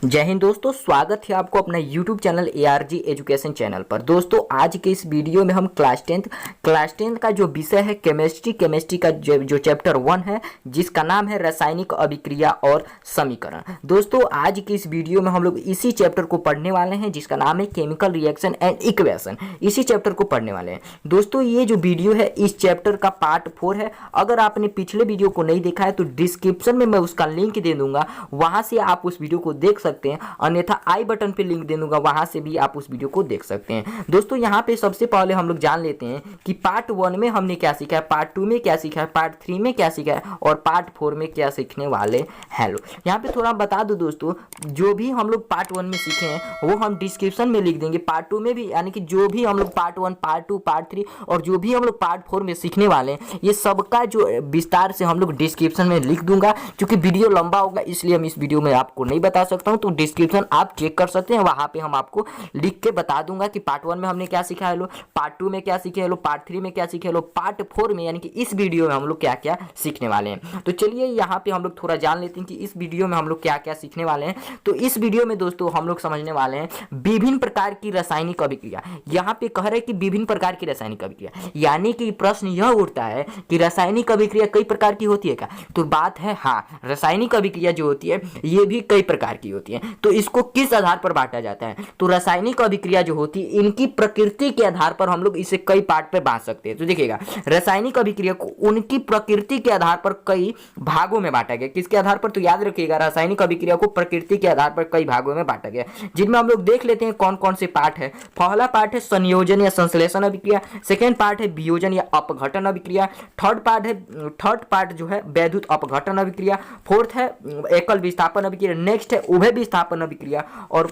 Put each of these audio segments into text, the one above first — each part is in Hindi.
जय हिंद दोस्तों, स्वागत है आपको अपना YouTube channel ARG education channel पर। दोस्तों आज के इस वीडियो में हम क्लास टेंथ का जो विषय है केमिस्ट्री का जो चैप्टर 1 है, जिसका नाम है रासायनिक अभिक्रिया और समीकरण। दोस्तों आज की इस वीडियो में हम लोग इसी चैप्टर को पढ़ने वाले हैं, जिसका नाम है केमिकल रिएक्शन एंड इक्वेशन। इसी चैप्टर को पढ़ने वाले हैं। दोस्तों ये जो वीडियो है इस चैप्टर का पार्ट 4 है। अगर आपने पिछले वीडियो को नहीं देखा है तो डिस्क्रिप्शन में मैं उसका लिंक दे दूंगा, वहां से आप उस वीडियो को देख सकते हैं। अन्यथा आई बटन पे लिंक दे दूंगा, वहां से भी आप उस वीडियो को देख सकते हैं। दोस्तों यहाँ पे सबसे पहले हम लोग जान लेते हैं कि पार्ट 1 में हमने क्या सीखा है, पार्ट 2 में क्या सीखा है, पार्ट 3 में क्या सीखा है और पार्ट 4 में क्या सीखने वाले हैं। लो यहाँ पे थोड़ा बता दो दोस्तों, जो भी हम लोग पार्ट 1 में सीखे हैं वो हम डिस्क्रिप्शन में लिख देंगे। पार्ट 2 में भी, यानी कि जो भी हम लोग पार्ट 1, पार्ट 2, पार्ट 3 और जो भी हम लोग पार्ट 4 में सीखने वाले हैं, ये सबका जो विस्तार से हम लोग डिस्क्रिप्शन में लिख दूंगा। क्योंकि वीडियो लंबा होगा इसलिए हम इस वीडियो में आपको नहीं बता सकता हूँ, तो डिस्क्रिप्शन आप चेक कर सकते हैं, वहां पे हम आपको लिख के बता दूंगा कि पार्ट 1 में हमने क्या सीखा है, लो पार्ट 2 में क्या सीखे, लो पार्ट 3 में क्या सीखे, लो पार्ट 4 में, यानी कि इस वीडियो में हम लोग क्या क्या सीखने वाले हैं। तो चलिए यहाँ पे हम लोग थोड़ा जान लेते हैं कि इस वीडियो में हम लोग क्या क्या सीखने वाले हैं। तो इस वीडियो में दोस्तों हम लोग समझने वाले हैं विभिन्न प्रकार की रासायनिक अभिक्रिया। यहाँ पे कह रहे हैं कि विभिन्न प्रकार की रासायनिक अभिक्रिया, यानी कि प्रश्न यह उठता है कि रासायनिक अभिक्रिया कई प्रकार की होती है क्या? तो बात है हाँ, रासायनिक अभिक्रिया जो होती है ये भी कई प्रकार की होती है। तो इसको किस आधार पर बांटा जाता है? तो रासायनिक अभिक्रिया जो होती है इनकी प्रकृति के आधार पर हम लोग इसे कई पार्ट पे बांट सकते हैं। तो देखिएगा, रासायनिक अभिक्रिया को उनकी प्रकृति के आधार पर कई भागों में बांटा गया। किसके आधार पर? तो याद रखिएगा, रासायनिक अभिक्रिया को प्रकृति के आधार पर कई भागों में बांटा गया, जिनमें हम लोग देख लेते हैं कौन कौन से पार्ट है। पहला पार्ट है संयोजन या संश्लेषण अभिक्रिया, सेकेंड पार्ट है वियोजन या अपघटन अभिक्रिया, थर्ड पार्ट जो है वैद्युत अपघटन अभिक्रिया, फोर्थ है एकल विस्थापन अभिक्रिया, नेक्स्ट है उभय विस्थापन अभिक्रिया और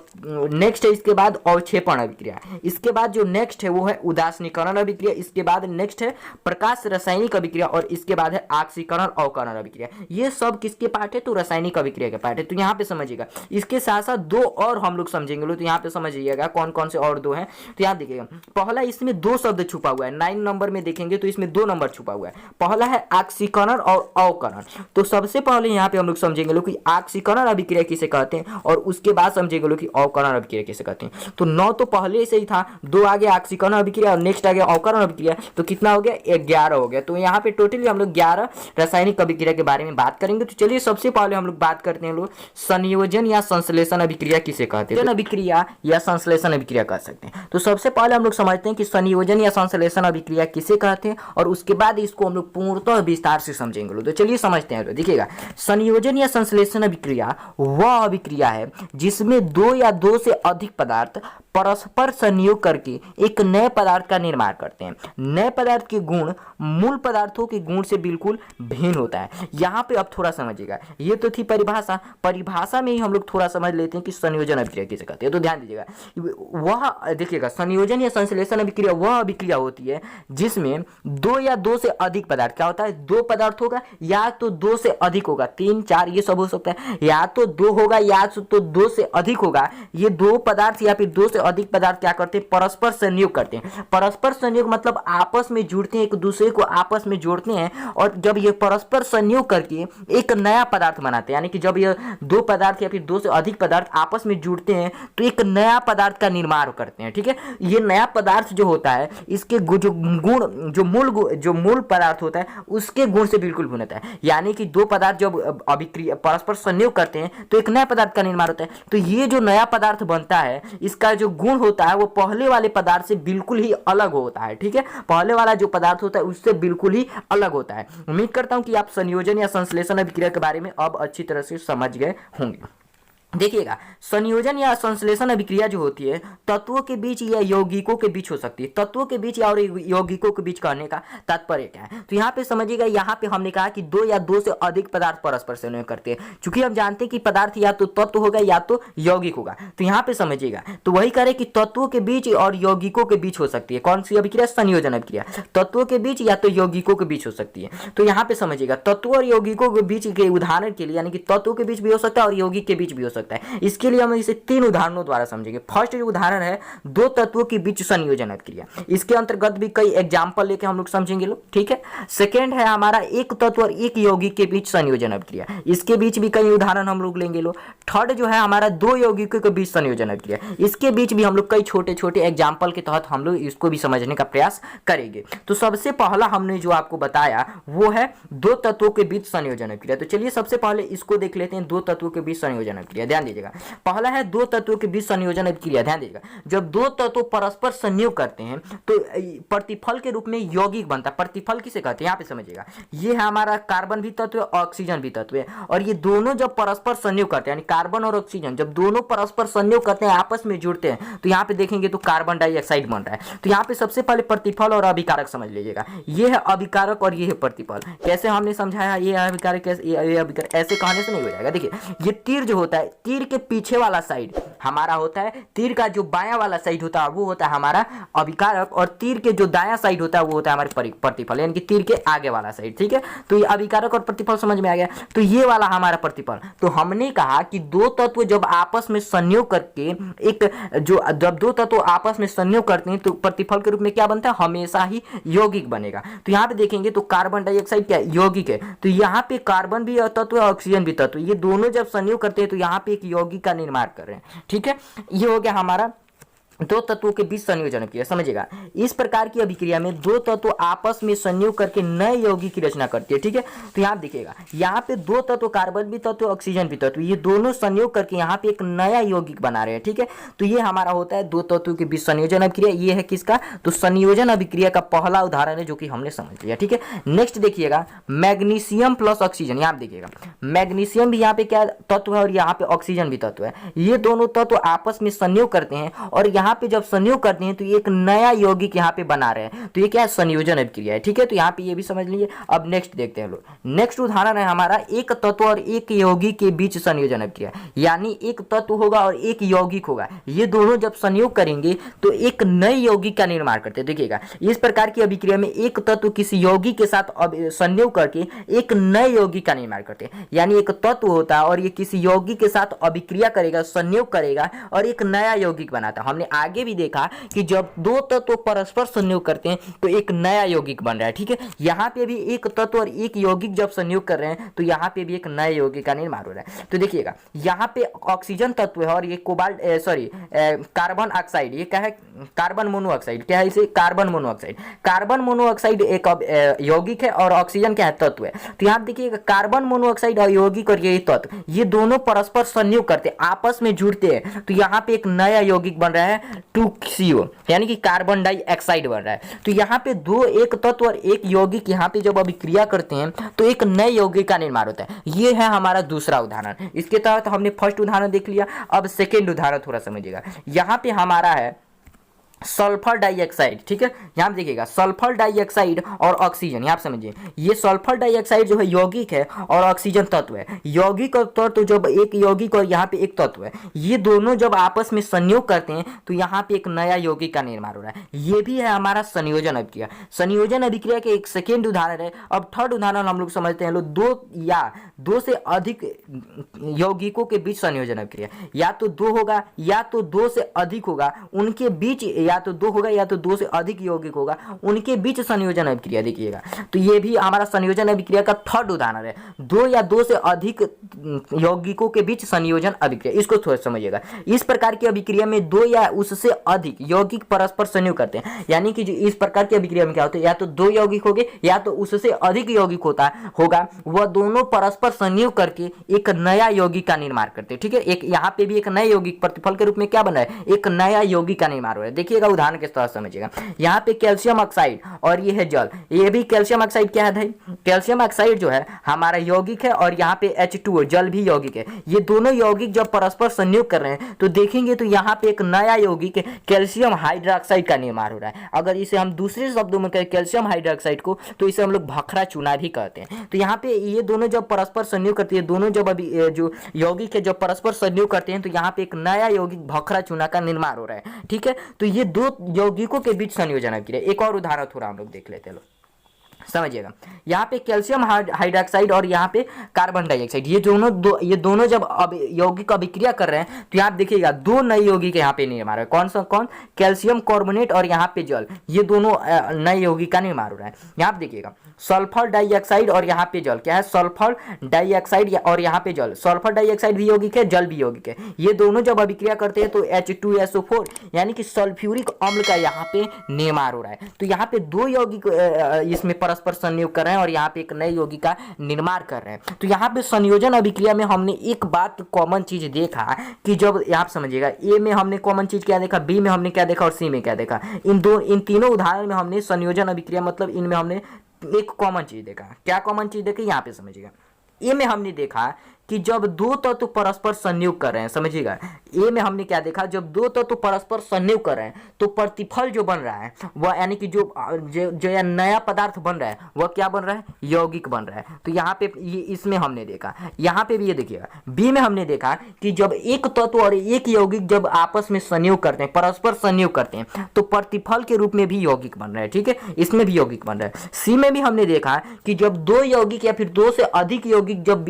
नेक्स्ट है इसके बाद अवक्षेपण अभिक्रिया। इसके बाद जो नेक्स्ट है वो है उदासीनीकरण अभिक्रिया, इसके बाद नेक्स्ट है प्रकाश रासायनिक अभिक्रिया और इसके बाद है ऑक्सीकरण अवकरण अभिक्रिया। ये सब किसके पार्ट है? तो रासायनिक अभिक्रिया के पार्ट है। तो यहाँ पे समझिएगा, इसके साथ साथ दो और हम लोग समझेंगे। तो यहाँ पे समझिएगा कौन कौन से और दो हैं। तो यहाँ देखिएगा, पहला इसमें दो शब्द छुपा हुआ है, 9 नंबर में देखेंगे तो इसमें 2 नंबर छुपा हुआ है। पहला है ऑक्सीकरण और अवकरण। तो सबसे पहले यहाँ पे हम लोग समझेंगे लोग कि ऑक्सीकरण अभिक्रिया किसे कहते हैं और उसके बाद समझेंगे लोग कि अवकरण अभिक्रिया किसे कहते हैं। तो 9 तो पहले से ही था, 2 आगे ऑक्सीकरण अभिक्रिया और नेक्स्ट आ गया अवकरण अभिक्रिया। तो कितना हो गया? 11 हो गया। तो यहाँ पे टोटली हम लोग 11 रासायनिक अभिक्रिया के बारे में बात करेंगे। तो चलिए सबसे पहले हम लोग बात करते हैं लोग संयोजन या संश्लेषण अभिक्रिया किसे कहते हैं। अभिक्रिया या संश्लेषण अभिक्रिया कह सकते हैं। तो सबसे पहले हम लोग समझते हैं कि संयोजन या संश्लेषण अभिक्रिया किसे कहते हैं और उसके बाद इसको हम लोग पूर्णतः विस्तार से समझेंगे लोग। तो चलिए समझते हैं। तो देखिएगा, संयोजन या संश्लेषण अभिक्रिया वह अभिक्रिया है जिसमें 2 या 2 से अधिक पदार्थ परस्पर संयोग करके एक नए पदार्थ का निर्माण करते हैं। नए पदार्थ के गुण मूल पदार्थों के गुण से बिल्कुल भिन्न होता है। यहाँ पे अब थोड़ा समझिएगा, ये तो थी परिभाषा में ही हम लोग थोड़ा समझ लेते हैं कि संयोजन अभिक्रिया किसे कहते हैं। तो ध्यान दीजिएगा, वह देखिएगा, संयोजन या संश्लेषण अभिक्रिया वह अभिक्रिया होती है जिसमें 2 या 2 से अधिक पदार्थ, क्या होता है? 2 पदार्थ होगा या तो 2 से अधिक होगा, 3, 4 ये सब हो सकता है, या तो 2 होगा या तो 2 से अधिक होगा। ये 2 पदार्थ या फिर 2 से अधिक पदार्थ क्या करते हैं? परस्पर संयोग करते हैं। परस्पर संयोग मतलब आपस में जुड़ते हैं, एक दूसरे को आपस में जोड़ते हैं और जब ये परस्पर संयोग करके एक नया पदार्थ बनाते हैं, यानी कि जब ये 2 पदार्थ या फिर 2 से अधिक पदार्थ आपस में जुड़ते हैं तो एक नया पदार्थ का निर्माण करते हैं। ठीक है, ये नया पदार्थ जो होता है इसके जो गुण जो मूल पदार्थ होता है उसके गुण से बिल्कुल भिन्न होता है। यानी कि 2 पदार्थ जब अभिक्रिया परस्पर संयोग करते हैं तो एक नया पदार्थ का निर्माण होता है। तो ये जो नया पदार्थ बनता है इसका जो गुण होता है वो पहले वाले पदार्थ से बिल्कुल ही अलग होता है। ठीक है, पहले वाला जो पदार्थ होता है उससे बिल्कुल ही अलग होता है। उम्मीद करता हूं कि आप संयोजन या संश्लेषण अभिक्रिया के बारे में अब अच्छी तरह से समझ गए होंगे। देखिएगा, संयोजन या संश्लेषण अभिक्रिया जो होती है तत्वों के बीच या यौगिकों के बीच हो सकती है। तत्वों के बीच या और यौगिकों के बीच कहने का तात्पर्य क्या है? तो यहाँ पे समझिएगा, यहाँ पे हमने कहा कि 2 या 2 से अधिक पदार्थ परस्पर संयोग करते हैं। चूंकि हम जानते हैं कि पदार्थ या तो तत्व होगा या तो यौगिक होगा, तो यहाँ पे समझिएगा, तो वही करे कि तत्वों के बीच और यौगिकों के बीच हो सकती है। कौन सी अभिक्रिया? संयोजन अभिक्रिया। तत्वों के बीच या तो यौगिकों के बीच हो सकती है। तो यहाँ पे समझिएगा, तत्व और यौगिकों के बीच के उदाहरण के लिए, यानी कि तत्वों के बीच भी हो सकता है और यौगिक के बीच भी हो सकता है। सकता है। इसके लिए हम इसे 3 उदाहरणों द्वारा समझेंगे। फर्स्ट जो उदाहरण है 2 तत्वों के बीच संयोजन अभिक्रिया, इसके अंतर्गत भी कई एग्जाम्पल लेके हम लोग समझेंगे लोग, ठीक है। सेकेंड है हमारा एक तत्व और एक यौगिक के बीच संयोजन अभिक्रिया, इसके बीच भी कई उदाहरण हम लोग लेंगे लोग। थर्ड जो है हमारा 2 यौगिकों के बीच संयोजन अभिक्रिया, इसके बीच भी हम लोग कई छोटे छोटे एग्जाम्पल के तहत हम लोग इसको भी समझने का प्रयास करेंगे। तो सबसे पहला हमने जो आपको बताया वो है 2 तत्वों के बीच संयोजन अभिक्रिया। तो चलिए सबसे पहले इसको देख लेते हैं, 2 तत्वों के बीच संयोजन अभिक्रिया। ध्यान दीजिएगा, पहला है 2 तत्वों के बीच संयोजन अभिक्रिया। ध्यान दीजिएगा, जब 2 तत्व परस्पर संयोग करते हैं तो प्रतिफल के रूप में यौगिक बनता है। प्रतिफल किसे कहते हैं यहाँ पे समझिएगा, ये है हमारा कार्बन भी तत्व है, ऑक्सीजन भी तत्व है, और ये दोनों जब परस्पर संयोग करते हैं, यानी कार्बन और ऑक्सीजन जब दोनों परस्पर संयोग करते हैं, आपस में जुड़ते हैं, तो यहाँ पे देखेंगे तो कार्बन डाइऑक्साइड बन रहा है। तो यहाँ पे सबसे पहले प्रतिफल और अभिकारक समझ लीजिएगा, ये है अभिकारक और ये है प्रतिफल। कैसे हमने समझाया, ये अभिकारक कैसे, ये अभिकारक, ऐसे कहने से नहीं हो जाएगा। देखिए ये तीर जो होता है, तीर के पीछे वाला साइड हमारा होता है, तीर का जो बायां वाला साइड होता है वो होता है हमारा अभिकारक, और तीर के जो दायां साइड होता है वो होता है हमारे प्रतिफल, यानी कि तीर के आगे वाला साइड, ठीक है। तो ये अभिकारक और प्रतिफल समझ में आ गया। तो ये वाला हमारा प्रतिफल। तो हमने कहा कि 2 तत्व जब आपस में संयोग करके जब 2 तत्व आपस में संयोग करते हैं तो प्रतिफल के रूप में क्या बनता है, हमेशा ही यौगिक बनेगा। तो यहाँ पे देखेंगे तो कार्बन डाइऑक्साइड क्या यौगिक है, तो यहाँ पे कार्बन भी तत्व है, ऑक्सीजन भी तत्व, ये दोनों जब संयोग करते हैं तो यहाँ पे एक यौगिक का निर्माण कर रहे हैं, ठीक है। ये हो गया हमारा 2 तत्वों के बीच संयोजन अभिक्रिया। समझिएगा, इस प्रकार की अभिक्रिया में 2 तत्व आपस में संयोग करके नए यौगिक की रचना करती है, ठीक है। तो यहाँ देखिएगा, यहाँ पे 2 तत्व, कार्बन भी तत्व, ऑक्सीजन भी तत्व, ये दोनों संयोग करके यहाँ पे एक नया यौगिक बना रहे हैं, ठीक है। तो ये हमारा होता है 2 तत्वों के बीच संयोजन अभिक्रिया। ये है किसका, तो संयोजन अभिक्रिया का पहला उदाहरण है जो कि हमने समझ लिया, ठीक है। नेक्स्ट देखिएगा, मैग्नीशियम प्लस ऑक्सीजन। यहाँ देखिएगा, मैग्नीशियम भी यहाँ पे क्या तत्व है और यहाँ पे ऑक्सीजन भी तत्व है, ये दोनों तत्व आपस में संयोग करते हैं, और यहाँ पे जब संयोग करते हैं तो एक नया यौगिक यहाँ पे बना रहे हैं। तो ये क्या है, संयोजन अभिक्रिया है, ठीक है। तो यहाँ पे ये भी समझ लीजिए। अब नेक्स्ट देखते हैं लोग, नेक्स्ट उदाहरण है हमारा एक तत्व और एक यौगिक के बीच संयोजन अभिक्रिया, यानी एक तत्व होगा और एक यौगिक होगा, ये दोनों जब संयोग करेंगे तो एक नए यौगिक का निर्माण करते हैं। देखिएगा, इस प्रकार की अभिक्रिया में एक तत्व किसी यौगिक के साथ संयोग करके एक नए यौगिक का निर्माण करते हैं, यानी एक तत्व होता है और ये किसी यौगिक के साथ अभिक्रिया करेगा, संयोग करेगा और एक नया यौगिक बनाता है। हमने आगे भी देखा कि जब 2 तत्व परस्पर संयोग करते हैं तो एक नया यौगिक बन रहा है, ठीक है। यहाँ पे भी एक तत्व और एक यौगिक जब संयोग कर रहे हैं तो यहाँ पे भी एक नए यौगिक का निर्माण हो रहा है। तो देखिएगा, यहाँ पे ऑक्सीजन तत्व है और ये कार्बन ऑक्साइड, ये क्या है, कार्बन मोनोऑक्साइड, क्या है इसे, कार्बन मोनोऑक्साइड। कार्बन मोनोऑक्साइड एक यौगिक है और ऑक्सीजन क्या है, तत्व है। तो यहाँ देखिएगा, कार्बन मोनोऑक्साइड और यौगिक और ये तत्व, ये दोनों परस्पर संयोग करते हैं, आपस में जुड़ते हैं, तो यहाँ पे एक नया यौगिक बन रहा है 2CO, यानी कि कार्बन डाइऑक्साइड बन रहा है। तो यहाँ पे एक तत्व और एक यौगिक यहाँ पे जब अभिक्रिया करते हैं तो एक नए यौगिक का निर्माण होता है। ये है हमारा दूसरा उदाहरण। इसके तहत हमने फर्स्ट उदाहरण देख लिया। अब सेकेंड उदाहरण थोड़ा समझिएगा। यहाँ पे हमारा है सल्फर डाइऑक्साइड, ठीक है। यहाँ देखिएगा, सल्फर डाइऑक्साइड और ऑक्सीजन, यहाँ समझिए, ये सल्फर डाइऑक्साइड जो है यौगिक है और ऑक्सीजन तत्व है। यौगिक और तत्व जब एक यौगिक और यहाँ पे एक तत्व है, ये दोनों जब आपस में संयोग करते हैं तो यहाँ पे एक नया यौगिक का निर्माण हो रहा है। ये भी है हमारा संयोजन अभिक्रिया। संयोजन अभिक्रिया के एक सेकेंड उदाहरण है। अब थर्ड उदाहरण हम लोग समझते हैं लोग, 2 से अधिक यौगिकों के बीच संयोजन अभिक्रिया, या तो 2 होगा या तो 2 से अधिक होगा, उनके बीच या तो 2 होगा या तो 2 से अधिक यौगिक होगा, उनके बीच संयोजन अभिक्रिया। देखिएगा, तो ये भी हमारा संयोजन अभिक्रिया का थर्ड उदाहरण है, 2 या 2 से अधिक यौगिकों के बीच संयोजन अभिक्रिया। इसको थोड़ा समझिएगा, इस प्रकार की अभिक्रिया में 2 या उससे अधिक यौगिक परस्पर संयोग करते हैं, यानी कि जो इस प्रकार की अभिक्रिया में क्या होता है, या तो 2 यौगिक होंगे या तो उससे अधिक यौगिक होगा, वह दोनों परस्पर संयोग करके एक नया यौगिक का निर्माण करते हैं, ठीक है। एक यहाँ पे भी एक नए यौगिक प्रतिफल के रूप में क्या बन रहा है, एक नया यौगिक का निर्माण हो रहा है। देखिएगा, उदाहरण के तौर समझिएगा, यहाँ पे कैल्शियम ऑक्साइड और ये है जल, ये भी कैल्शियम ऑक्साइड क्या है भाई, कैल्शियम ऑक्साइड जो है हमारा यौगिक है और यहाँ पे H2O जल भी यौगिक है। ये दोनों यौगिक जब परस्पर संयोग कर रहे हैं तो देखेंगे तो यहाँ पे एक नया यौगिक कैल्शियम हाइड्रोक्साइड का निर्माण हो रहा है। अगर इसे हम दूसरे शब्दों में कहें कैल्शियम हाइड्रोक्साइड को, तो इसे हम लोग भखरा चूना भी कहते हैं। तो यहाँ पे ये दोनों जब परस्पर संयोग करते हैं, दोनों जब अभी जो यौगिक है जब परस्पर संयोग करते हैं तो यहाँ पे एक नया यौगिक भखरा चूना का निर्माण हो रहा है, ठीक है। तो ये 2 यौगिकों के बीच संयोजन अभिक्रिया। एक और उदाहरण थोड़ा हम लोग देख लेते हैं। समझिएगा। यहाँ पे कैल्शियम हाइड्रोक्साइड और यहाँ पे कार्बन डाइऑक्साइड, ये दोनों जब अब यौगिक अभिक्रिया कर रहे हैं तो यहाँ देखिएगा दो नए यौगिक यहाँ पे निर्माण है। कौन कैल्शियम कार्बोनेट और यहाँ पे जल, ये दोनों नए यौगिक का निर्माण हो रहा है। यहाँ पे देखिएगा सल्फर डाइऑक्साइड और यहाँ पे जल, क्या है सल्फर डाइऑक्साइड और यहाँ पे जल, सल्फर डाइऑक्साइड भी यौगिक है, जल भी यौगिक है। ये दोनों जब अभिक्रिया करते हैं तो H2SO4 यानी कि सल्फ्यूरिक अम्ल का यहाँ पे निर्माण हो रहा है। तो यहाँ पे दो यौगिक इसमें परस्पर संयोग कर रहे हैं और यहाँ पे एक नए यौगिक का निर्माण कर रहे हैं। तो यहाँ पे संयोजन अभिक्रिया में हमने एक बात कॉमन चीज देखा कि जब आप समझिएगा ए में हमने कॉमन चीज क्या देखा, बी में हमने क्या देखा और सी में क्या देखा। इन तीनों उदाहरण में हमने संयोजन अभिक्रिया मतलब इनमें हमने एक कॉमन चीज देखा। क्या कॉमन चीज देखी यहाँ पे समझिएगा। ए में हमने देखा कि जब दो तत्व परस्पर संयोग कर रहे हैं, समझिएगा ए में हमने क्या देखा, जब दो तत्व परस्पर संयोग कर रहे हैं तो प्रतिफल जो बन रहा है वह यानी कि जो नया पदार्थ बन रहा है वह क्या बन रहा है, यौगिक बन रहा है। तो यहाँ पे ये इसमें हमने देखा। यहाँ पे भी ये देखिएगा बी में हमने देखा कि जब एक तत्व और एक यौगिक जब आपस में संयोग करते हैं, परस्पर संयोग करते हैं तो प्रतिफल के रूप में भी यौगिक बन रहा है। ठीक है, इसमें भी यौगिक बन रहा है। सी में भी हमने देखा कि जब दो यौगिक या फिर दो से अधिक यौगिक जब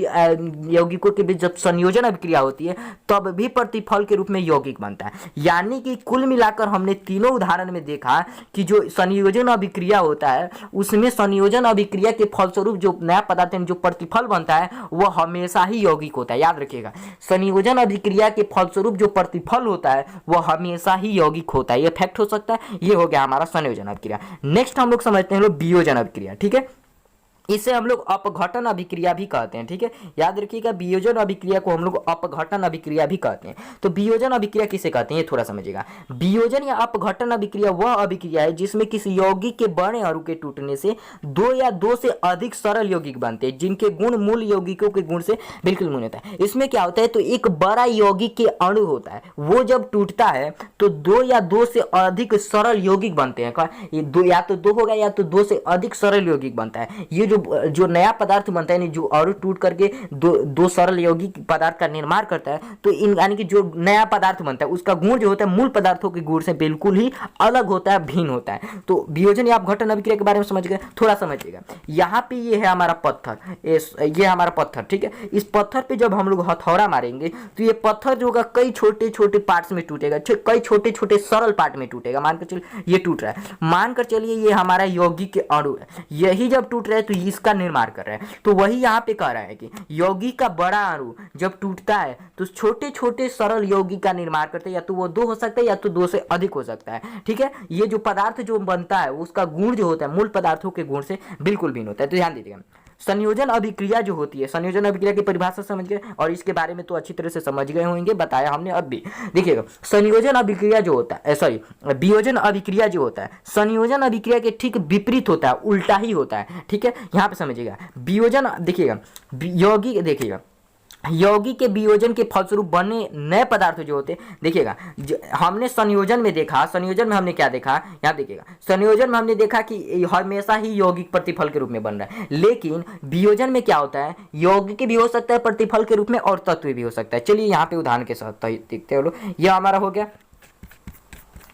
यौगिकों के बीच जब संयोजन अभिक्रिया होती है तब भी प्रतिफल के रूप में यौगिक बनता है। यानी कि कुल मिलाकर हमने तीनों उदाहरण में देखा कि जो संयोजन अभिक्रिया होता है उसमें संयोजन अभिक्रिया के फलस्वरूप जो नया पदार्थ जो प्रतिफल बनता है वह हमेशा ही यौगिक होता है। याद रखिएगा, संयोजन अभिक्रिया के फलस्वरूप जो प्रतिफल होता है वह हमेशा ही यौगिक होता है। यह फैक्ट हो सकता है। ये हो गया हमारा संयोजन अभिक्रिया। नेक्स्ट हम लोग समझते हैं लोग वियोजन अभिक्रिया। ठीक है, इसे हम लोग अपघटन अभिक्रिया भी कहते हैं। ठीक है, याद रखिएगा वियोजन अभिक्रिया को हम लोग अपघटन अभिक्रिया भी कहते हैं। तो वियोजन अभिक्रिया किसे कहते हैं ये थोड़ा समझिएगा। वियोजन या अपघटन अभिक्रिया वह अभिक्रिया है जिसमें किसी यौगिक के बड़े अणु के टूटने से दो या दो से अधिक सरल यौगिक बनते हैं जिनके गुण मूल यौगिकों के गुण से बिल्कुल भिन्न होता है। इसमें क्या होता है, तो एक बड़ा यौगिक के अणु होता है, वो जब टूटता है तो दो या दो से अधिक सरल यौगिक बनते हैं। ये दो या तो दो होगा या तो दो से अधिक सरल यौगिक बनता है। ये जो नया पदार्थ बनता है, जो अणु टूट करके दो सरल यौगिक पदार्थ का निर्माण करता है, तो इन यानी कि जो नया पदार्थ बनता है उसका गुण जो होता है मूल पदार्थों के गुण से बिल्कुल ही अलग होता है, भिन्न होता है। तो वियोजन या अपघटन अभिक्रिया के बारे में समझ गए, थोड़ा समझिएगा। यहाँ पे ये है हमारा पत्थर, ये हमारा पत्थर। ठीक है, इस पत्थर पे जब हम लोग हथौड़ा मारेंगे तो ये पत्थर जो होगा कई छोटे छोटे पार्ट्स में टूटेगा, कई छोटे छोटे सरल पार्ट में टूटेगा। मानकर चलिए ये टूट रहा है, मानकर चलिए ये हमारा यौगिक के अणु है, यही जब टूट रहा है तो इसका निर्माण कर रहा है। तो वही यहाँ पे कह रहा है कि यौगिक का बड़ा अणु जब टूटता है तो छोटे छोटे सरल यौगिक का निर्माण करते हैं, या तो वो दो हो सकता है या तो दो से अधिक हो सकता है। ठीक है, ये जो पदार्थ जो बनता है उसका गुण जो होता है मूल पदार्थों के गुण से बिल्कुल भिन्न होता है। तो ध्यान दीजिएगा, संयोजन अभिक्रिया जो होती है, संयोजन अभिक्रिया की परिभाषा समझ गए और इसके बारे में तो अच्छी तरह से समझ गए होंगे, बताया हमने। अब भी देखिएगा, संयोजन अभिक्रिया जो होता है, सॉरी वियोजन अभिक्रिया जो होता है संयोजन अभिक्रिया के ठीक विपरीत होता है, उल्टा ही होता है। ठीक है, यहाँ पे समझिएगा वियोजन, देखिएगा यौगिक, देखिएगा यौगिक के वियोजन के फलस्वरूप बने नए पदार्थ जो होते हैं, देखिएगा हमने संयोजन में देखा, संयोजन में हमने क्या देखा, यहाँ देखिएगा संयोजन में हमने देखा कि हमेशा ही यौगिक प्रतिफल के रूप में बन रहा है। लेकिन वियोजन में क्या होता है, यौगिक भी हो सकता है प्रतिफल के रूप में और तत्व भी हो सकता है। चलिए यहाँ पे उदाहरण के साथ देखते हो, यह हमारा हो गया,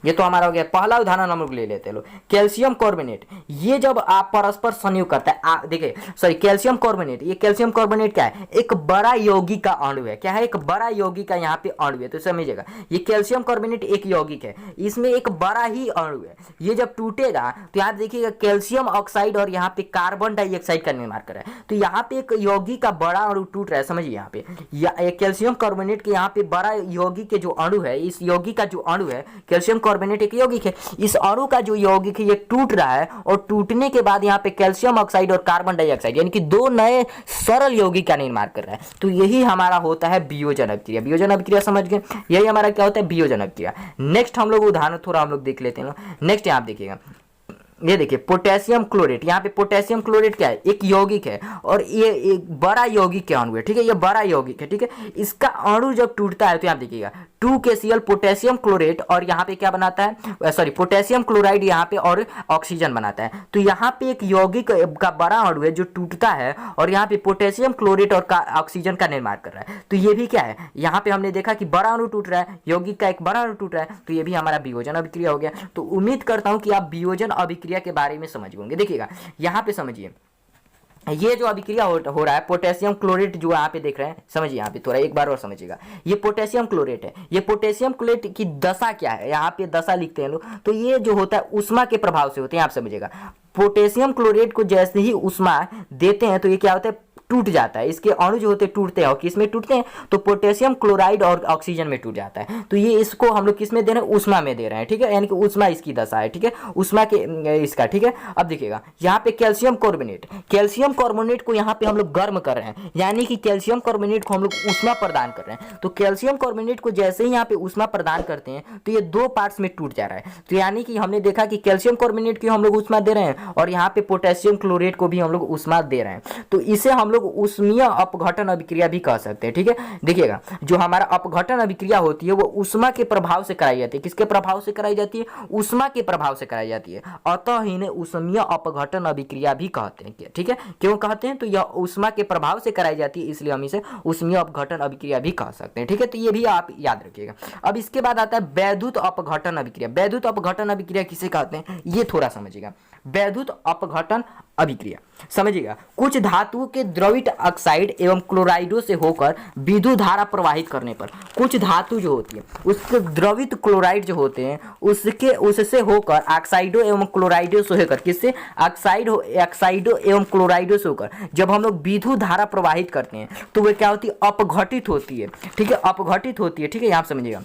ये तो हमारा हो गया। पहला उदाहरण हम लोग ले लेते हैं लोग, कैल्शियम कार्बोनेट। ये जब आप परस्पर संयोग करता है, देखिए सॉरी कैल्शियम कार्बोनेट, ये कैल्शियम कार्बोनेट क्या है, एक बड़ा यौगिक का अणु है। क्या है, एक बड़ा यौगिक का यहाँ पे अणु है। तो समझिएगा ये कैल्शियम कार्बोनेट एक यौगिक है, इसमें एक बड़ा ही अणु है। ये जब टूटेगा तो यहाँ देखिएगा कैल्शियम ऑक्साइड और यहाँ पे कार्बन डाइऑक्साइड का निर्माण कर रहा है। तो यहाँ पे एक यौगिक का बड़ा अणु टूट रहा है। समझिए यहाँ पे कैल्शियम कार्बोनेट के यहाँ पे बड़ा यौगिक के जो अणु है, इस यौगिक का जो अणु है कैल्शियम कार्बोनेट एक यौगिक है, इस अणु का जो यौगिक है ये टूट रहा है और टूटने के बाद यहाँ पे कैल्शियम ऑक्साइड और कार्बन डाइऑक्साइड यानी कि दो नए सरल यौगिक का निर्माण कर रहा है। तो यही हमारा होता है वियोजन अभिक्रिया। वियोजन अभिक्रिया समझ गए, यही हमारा क्या होता है, वियोजन अभिक्रिया। नेक्स्ट हम लोग उदाहरण थोड़ा हम लोग देख लेते हैं। नेक्स्ट यहाँ देखिएगा, ये देखिए पोटेशियम क्लोरेट। यहाँ पे पोटेशियम क्लोरेट क्या है, एक यौगिक है और ये एक बड़ा यौगिक के अणु है। ठीक है, ये बड़ा यौगिक है। ठीक है, इसका अणु जब टूटता है तो यहाँ देखिएगा 2KCl पोटेशियम क्लोरेट और यहाँ पे क्या बनाता है, सॉरी पोटेशियम क्लोराइड यहाँ पे और ऑक्सीजन बनाता है। तो यहाँ पे एक यौगिक का बड़ा अणु है जो टूटता है और यहाँ पे पोटेशियम क्लोरेट और ऑक्सीजन का निर्माण कर रहा है। तो ये भी क्या है, यहाँ पे हमने देखा कि बड़ा अणु टूट रहा है, यौगिक का एक बड़ा अणु टूट रहा है, तो ये भी हमारा वियोजन अभिक्रिया हो गया। तो उम्मीद करता हूँ कि आप वियोजन अभिक्रिया के बारे में समझ होंगे। देखिएगा यहाँ पे समझिए, ये जो अभिक्रिया हो रहा है पोटेशियम क्लोरेट जो यहाँ पे देख रहे हैं, समझिए यहाँ पे थोड़ा एक बार और समझिएगा, ये पोटेशियम क्लोरेट है। ये पोटेशियम क्लोरेट की दशा क्या है, यहाँ पे दशा लिखते हैं लोग, तो ये जो होता है उष्मा के प्रभाव से होते हैं। आप समझिएगा पोटेशियम क्लोरेट को जैसे ही उष्मा देते हैं तो ये क्या होता है, टूट जाता है। इसके अणु जो होते हैं टूटते हैं, और किस में टूटते हैं, तो पोटेशियम क्लोराइड और ऑक्सीजन में टूट जाता है। तो ये इसको हम लोग किस में दे रहे हैं, उष्मा में दे रहे हैं, ठीक है, यानी कि उष्मा इसकी दशा है, ठीक है, उष्मा के इसका, ठीक है। अब देखिएगा यहाँ पे कैल्शियम कार्बोनेट को यहाँ पे हम लोग गर्म कर रहे हैं, यानी कि कैल्शियम कार्बोनेट को हम लोग उष्मा प्रदान कर रहे हैं। तो कैल्शियम कार्बोनेट को जैसे ही यहाँ पे उष्मा प्रदान करते हैं तो ये दो पार्ट्स में टूट जा रहा है। तो यानी कि हमने देखा कि कैल्शियम कार्बोनेट की हम लोग उष्मा दे रहे हैं और यहाँ पे पोटेशियम क्लोरेट को भी हम लोग उष्मा दे रहे हैं। तो इसे हम लोग उष्मीय अपघटन अभिक्रिया भी कह सकते हैं, ठीक है। देखिएगा जो हमारा अपघटन अभिक्रिया होती है वो उष्मा के प्रभाव से कराई जाती है। किसके प्रभाव से कराई जाती है, उष्मा के प्रभाव से कराई जाती है। अतः इन्हें उष्मीय अपघटन अभिक्रिया भी कहते हैं, ठीक है। क्यों कहते हैं, तो यह उष्मा के प्रभाव से कराई जाती है, इसलिए हम इसे उष्मीय अपघटन अभिक्रिया भी कह सकते हैं, ठीक है। तो ये भी आप याद रखिएगा। अब इसके बाद आता है वैद्युत अपघटन अभिक्रिया। वैद्युत अपघटन अभिक्रिया किसे कहते हैं, ये थोड़ा समझिएगा। वैद्युत अपघटन अभिक्रिया समझिएगा, कुछ धातुओं के द्रवित ऑक्साइड एवं क्लोराइडों से होकर विद्युत धारा प्रवाहित करने पर, कुछ धातु जो होती है उसके द्रवित क्लोराइड जो होते हैं उससे होकर ऑक्साइडों एवं क्लोराइडों से होकर, किससे, ऑक्साइडों एवं क्लोराइडों से होकर जब हम लोग विद्युत धारा प्रवाहित करते हैं तो वह क्या होती है, अपघटित होती है, ठीक है, अपघटित होती है, ठीक है। यहाँ समझिएगा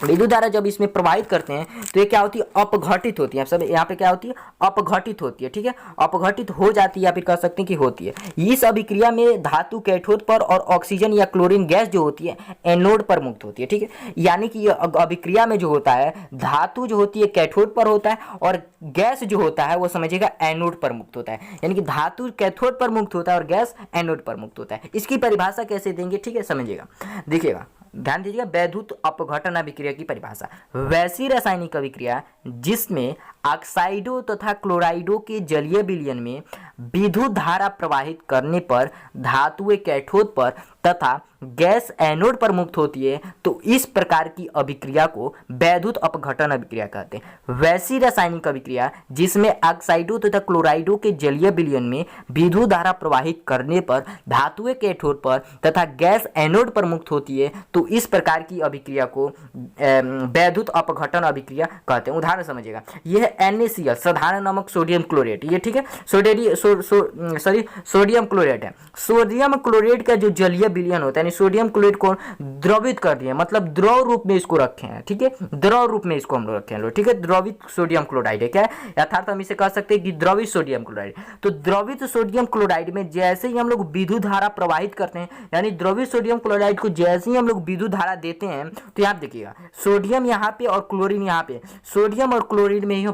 विद्युत धारा जब इसमें प्रवाहित करते हैं तो ये क्या होती है, अपघटित होती है। सब यहाँ पे क्या होती है, अपघटित होती है, ठीक है, अपघटित हो जाती है या फिर कह सकते हैं कि होती है। इस अभिक्रिया में धातु कैथोड पर और ऑक्सीजन या क्लोरीन गैस जो होती है एनोड पर मुक्त होती है, ठीक है। यानी कि अभिक्रिया में जो होता है धातु जो होती है कैथोड पर होता है और गैस जो होता है वो समझिएगा एनोड पर मुक्त होता है। यानी कि धातु कैथोड पर मुक्त होता है और गैस एनोड पर मुक्त होता है। इसकी परिभाषा कैसे देंगे, ठीक है, समझिएगा। देखिएगा ध्यान दीजिएगा, वैद्युत अपघटन अभिक्रिया की परिभाषा, वैसी रासायनिक अभिक्रिया जिसमें ऑक्साइडों तथा क्लोराइडों के जलीय विलयन में विद्युत धारा प्रवाहित करने पर धातुएं कैथोड पर तथा गैस एनोड पर मुक्त होती है, तो इस प्रकार की अभिक्रिया को वैद्युत अपघटन अभिक्रिया कहते हैं। वैसी रासायनिक अभिक्रिया जिसमें ऑक्साइडों तथा क्लोराइडों के जलीय विलयन में विद्युत धारा प्रवाहित करने पर धातुएं कैथोड पर तथा गैस एनोड पर मुक्त होती है, तो इस प्रकार की अभिक्रिया को वैद्युत अपघटन अभिक्रिया कहते हैं। उदाहरण समझिएगा, यह है NaCl साधारण नमक सोडियम क्लोरेट, ये ठीक है, सोडियम क्लोरेट है। सोडियम क्लोरेट का जो जलीय विलयन होता है, सोडियम क्लोरेट को द्रवित कर दिया, मतलब द्रव रूप में इसको रखे हैं, ठीक है, द्रव रूप में इसको हम लोग रखे हैं, ठीक है, द्रवित सोडियम क्लोराइड है, क्या है, अर्थात हम इसे कह सकते हैं कि द्रवित सोडियम क्लोराइड। तो द्रवित सोडियम क्लोराइड में जैसे ही हम लोग विद्युत धारा प्रवाहित करते हैं, यानी द्रवित सोडियम क्लोराइड को जैसे ही हम लोग विद्युत धारा देते हैं, तो यहाँ देखिएगा सोडियम यहाँ पे और क्लोरीन यहाँ पे, सोडियम और क्लोरीन में यह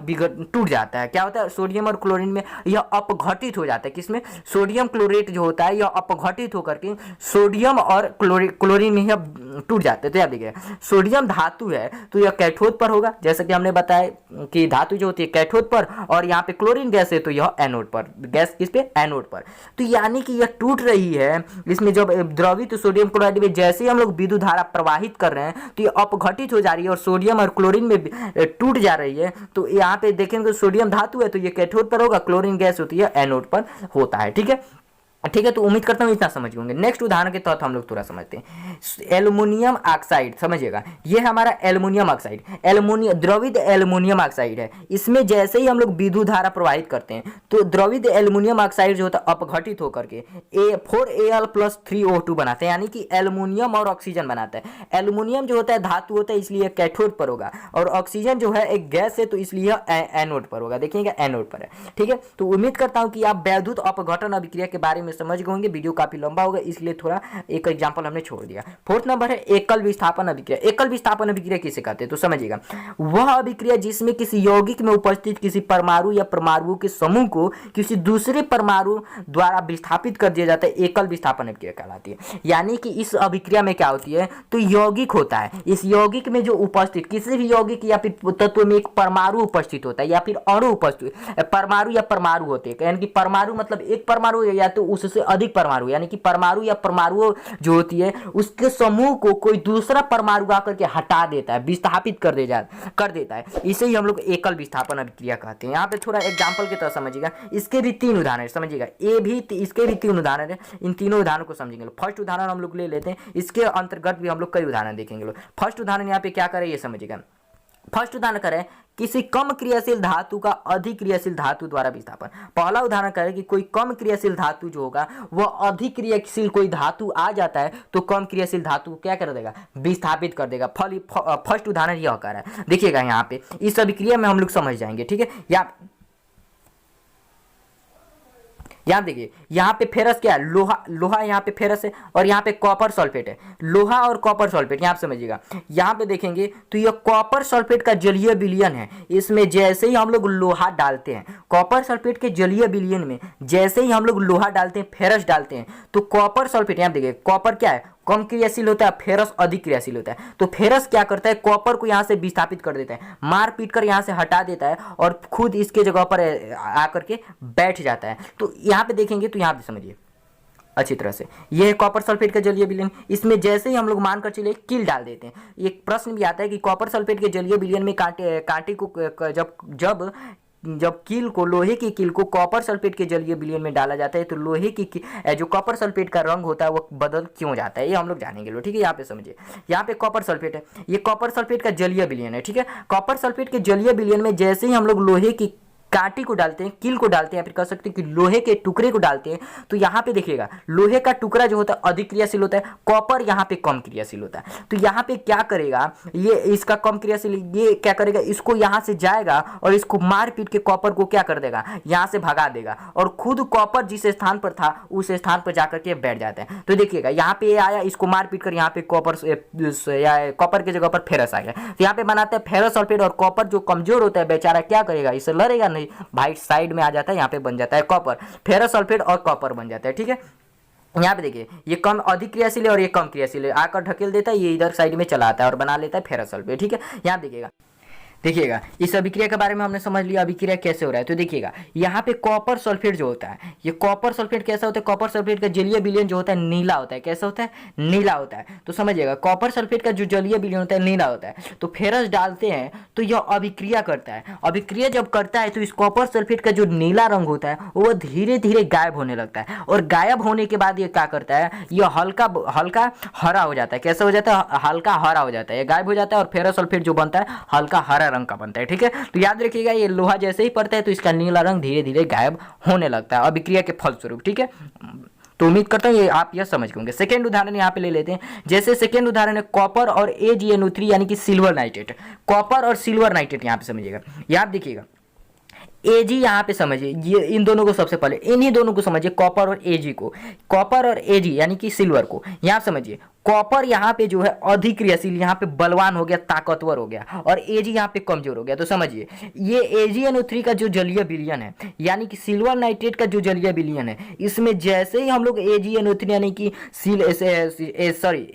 टूट जाता है। क्या होता है, सोडियम और क्लोरीन में यह अपघटित हो जाता है। किसमें, सोडियम क्लोरेट जो होता है यह अपघटित होकर के सोडियम और क्लोरीन में यह टूट जाते हैं। तो याद देखिए सोडियम धातु है तो यह कैथोड पर होगा, जैसा कि हमने बताया कि धातु जो होती है कैथोड पर और यहाँ पे क्लोरीन गैस है तो यह एनोड पर, गैस किस पे, एनोड पर। तो यानी कि यह टूट रही है, इसमें जब द्रवित सोडियम क्लोराइड में जैसे ही हम लोग विद्युत धारा प्रवाहित कर रहे हैं तो यह अपघटित हो जा रही है और सोडियम और क्लोरीन में टूट जा रही है। तो यहाँ पे देखेंगे सोडियम धातु है तो ये कैथोड पर होगा, क्लोरीन गैस होती है एनोड पर होता है, ठीक है, ठीक है। तो उम्मीद करता हूँ इतना समझ होंगे। नेक्स्ट उदाहरण के तहत हम लोग थोड़ा समझते हैं। एल्युमिनियम ऑक्साइड समझिएगा, ये हमारा एल्युमिनियम ऑक्साइड, द्रवित एल्युमिनियम ऑक्साइड है। इसमें जैसे ही हम लोग विद्युत धारा प्रवाहित करते हैं तो द्रवित एल्युमिनियम ऑक्साइड जो होता है अपघटित होकर के 4Al+3O2 बनाते हैं, यानी कि एल्युमिनियम और ऑक्सीजन बनाता है। एल्युमिनियम जो होता है धातु होता है इसलिए कैथोड पर होगा और ऑक्सीजन जो है एक गैस है तो इसलिए एनोड पर होगा। देखिएगा एनोड पर है, ठीक है। तो उम्मीद करता हूँ कि आप वैद्युत अपघटन अभिक्रिया के बारे में में समझ गए होंगे, वीडियो काफी लंबा होगा इसलिए थोड़ा एक एग्जांपल हमने छोड़ दिया। फोर्थ नंबर है एकल विस्थापन अभिक्रिया। एकल विस्थापन अभिक्रिया किसे कहते हैं तो समझिएगा, वह अभिक्रिया जिसमें किसी यौगिक में उपस्थित किसी परमाणु या परमाणुओं के समूह को किसी दूसरे परमाणु द्वारा विस्थापित कर दिया जाता है, एकल विस्थापन अभिक्रिया कहलाती है। यानी कि इस अभिक्रिया में क्या होती है, तो यौगिक होता है, इस यौगिक में जो उपस्थित किसी भी यौगिक या फिर तत्व में एक परमाणु उपस्थित होता है या फिर अणु उपस्थित, परमाणु या परमाणु होते हैं, यानी कि परमाणु मतलब एक परमाणु या तो उससे अधिक परमाणु, यानी कि परमाणु या परमाणु जो होती है उसके समूह को कोई दूसरा परमाणु आकर के हटा देता है, विस्थापित कर देता है, इसे ही हम लोग एकल विस्थापन अभिक्रिया कहते हैं। यहाँ पे थोड़ा एग्जांपल की तरह समझिएगा, इसके भी 3 उदाहरण समझिएगा, इसके भी 3 उदाहरण है, इन तीनों उदाहरणों को समझेंगे। फर्स्ट उदाहरण हम लोग ले लेते हैं, इसके अंतर्गत भी हम लोग कई उदाहरण देखेंगे। फर्स्ट उदाहरण यहाँ पे क्या करें ये समझिएगा। फर्स्ट उदाहरण करें किसी कम क्रियाशील धातु का अधिक क्रियाशील धातु द्वारा विस्थापन। पहला उदाहरण करें कि कोई कम क्रियाशील धातु जो होगा वह अधिक क्रियाशील कोई धातु आ जाता है तो कम क्रियाशील धातु क्या कर देगा, विस्थापित कर देगा। फर्स्ट उदाहरण यह कर रहा है, देखिएगा यहाँ पे इस अभिक्रिया में हम लोग समझ जाएंगे, ठीक है। यहाँ देखिए, यहाँ पे फेरस क्या है, लोहा यहाँ पे फेरस है और यहाँ पे कॉपर सल्फेट है। लोहा और कॉपर सल्फेट यहाँ पे समझिएगा, यहाँ पे देखेंगे तो ये कॉपर सल्फेट का जलीय विलयन है। इसमें जैसे ही हम लोग लोहा डालते हैं, कॉपर सल्फेट के जलीय विलयन में जैसे ही हम लोग लोहा डालते हैं, फेरस डालते हैं, तो कॉपर सल्फेट यहाँ देखिए, कॉपर क्या है, कम क्रियाशील होता है, फेरस अधिक क्रियाशील होता है। तो फेरस क्या करता है, कॉपर को यहाँ से विस्थापित कर देता है, मार पीट कर यहाँ से हटा देता है और खुद इसके जगह पर आकर के बैठ जाता है। तो यहाँ पे देखेंगे तो यहाँ पे समझिए अच्छी तरह से, यह है कॉपर सल्फेट का जलीय विलयन। इसमें जैसे ही हम लोग मानकर चले कील डाल देते हैं, एक प्रश्न भी आता है कि कॉपर सल्फेट के जलीय विलयन में कांटे को जब कील को, लोहे की कील को कॉपर सल्फेट के जलीय विलयन में डाला जाता है तो लोहे की जो कॉपर सल्फेट का रंग होता है वो बदल क्यों जाता है, ये हम लोग जानेंगे लो, ठीक है। यहाँ पे समझिए, यहाँ पे कॉपर सल्फेट है, ये कॉपर सल्फेट का जलीय विलयन है, ठीक है। कॉपर सल्फेट के जलीय विलयन में जैसे ही हम लोग लोहे की कांटे को डालते हैं, कील को डालते हैं, फिर कह सकते हैं कि लोहे के टुकड़े को डालते हैं, तो यहाँ पे देखिएगा लोहे का टुकड़ा जो होता है अधिक क्रियाशील होता है, कॉपर यहाँ पे कम क्रियाशील होता है। तो यहाँ पे क्या करेगा, ये इसका कम क्रियाशील, ये क्या करेगा, इसको यहाँ से जाएगा और इसको मार पीट के कॉपर को क्या कर देगा, यहाँ से भगा देगा और खुद कॉपर जिस स्थान पर था उस स्थान पर जाकर के बैठ जाता है। तो देखिएगा यहाँ पे आया, इसको मार पीट कर यहाँ पे कॉपर की जगह पर फेरस आ गया, तो यहाँ पे बनाते हैं फेरस सल्फेट। और कॉपर जो कमजोर होता है बेचारा क्या करेगा, इससे लड़ेगा नहीं, भाई साइड में आ जाता है, यहाँ पे बन जाता है कॉपर, फेरस सल्फेट और कॉपर बन जाता है, ठीक है। यहाँ पे देखिए ये कम अधिक क्रियाशील है और ये कम क्रियाशील है, आकर ढकेल देता है, ये इधर साइड में चला आता है और बना लेता है फेरस सल्फेट, ठीक है। यहाँ देखिएगा इस अभिक्रिया के बारे में हमने समझ लिया, अभिक्रिया कैसे हो रहा है। तो देखिएगा यहाँ पे कॉपर सल्फेट जो होता है, ये कॉपर सल्फेट कैसा होता है, कॉपर सल्फेट का जलीय विलयन जो होता है नीला होता है, कैसा होता है, नीला होता है। तो समझिएगा कॉपर सल्फेट का जो जलीय विलयन होता है नीला होता है, तो फेरस डालते हैं तो यह अभिक्रिया करता है। अभिक्रिया जब करता है तो इस कॉपर सल्फेट का जो नीला रंग होता है वो धीरे धीरे गायब होने लगता है, और गायब होने के बाद ये क्या करता है, यह हल्का हरा हो जाता है। कैसा हो जाता है, हल्का हरा हो जाता है, ये गायब हो जाता है और फेरस सल्फेट जो बनता है हल्का हरा रंग का बनता है, ठीक है। तो याद रखिएगा ये लोहा जैसे ही पड़ता है तो इसका नीला रंग धीरे धीरे गायब होने लगता है अभिक्रिया के फलस्वरूप, ठीक है। तो उम्मीद करता हूँ ये आप यह समझ गए होंगे। सेकेंड उदाहरण यहाँ पे ले लेते हैं, जैसे सेकेंड उदाहरण है कॉपर और AgNO3 यानी कि सिल्वर नाइट्रेट। कॉपर और सिल्वर नाइट्रेट यहाँ पे समझिएगा, यहाँ देखिएगा Ag यहाँ पे समझिए, ये इन दोनों को सबसे पहले इन्हीं दोनों को समझिए, कॉपर और Ag को, कॉपर और Ag यानी कि सिल्वर को। यहाँ समझिए कॉपर यहाँ पे जो है अधिक क्रियाशील, यहाँ पे बलवान हो गया, ताकतवर हो गया, और Ag यहाँ पे कमजोर हो गया। तो समझिए ये AgNO3 का जो जलीय विलयन है यानी कि सिल्वर नाइट्रेट का जो जलीय विलयन है, इसमें जैसे ही हम लोग AgNO3 यानी कि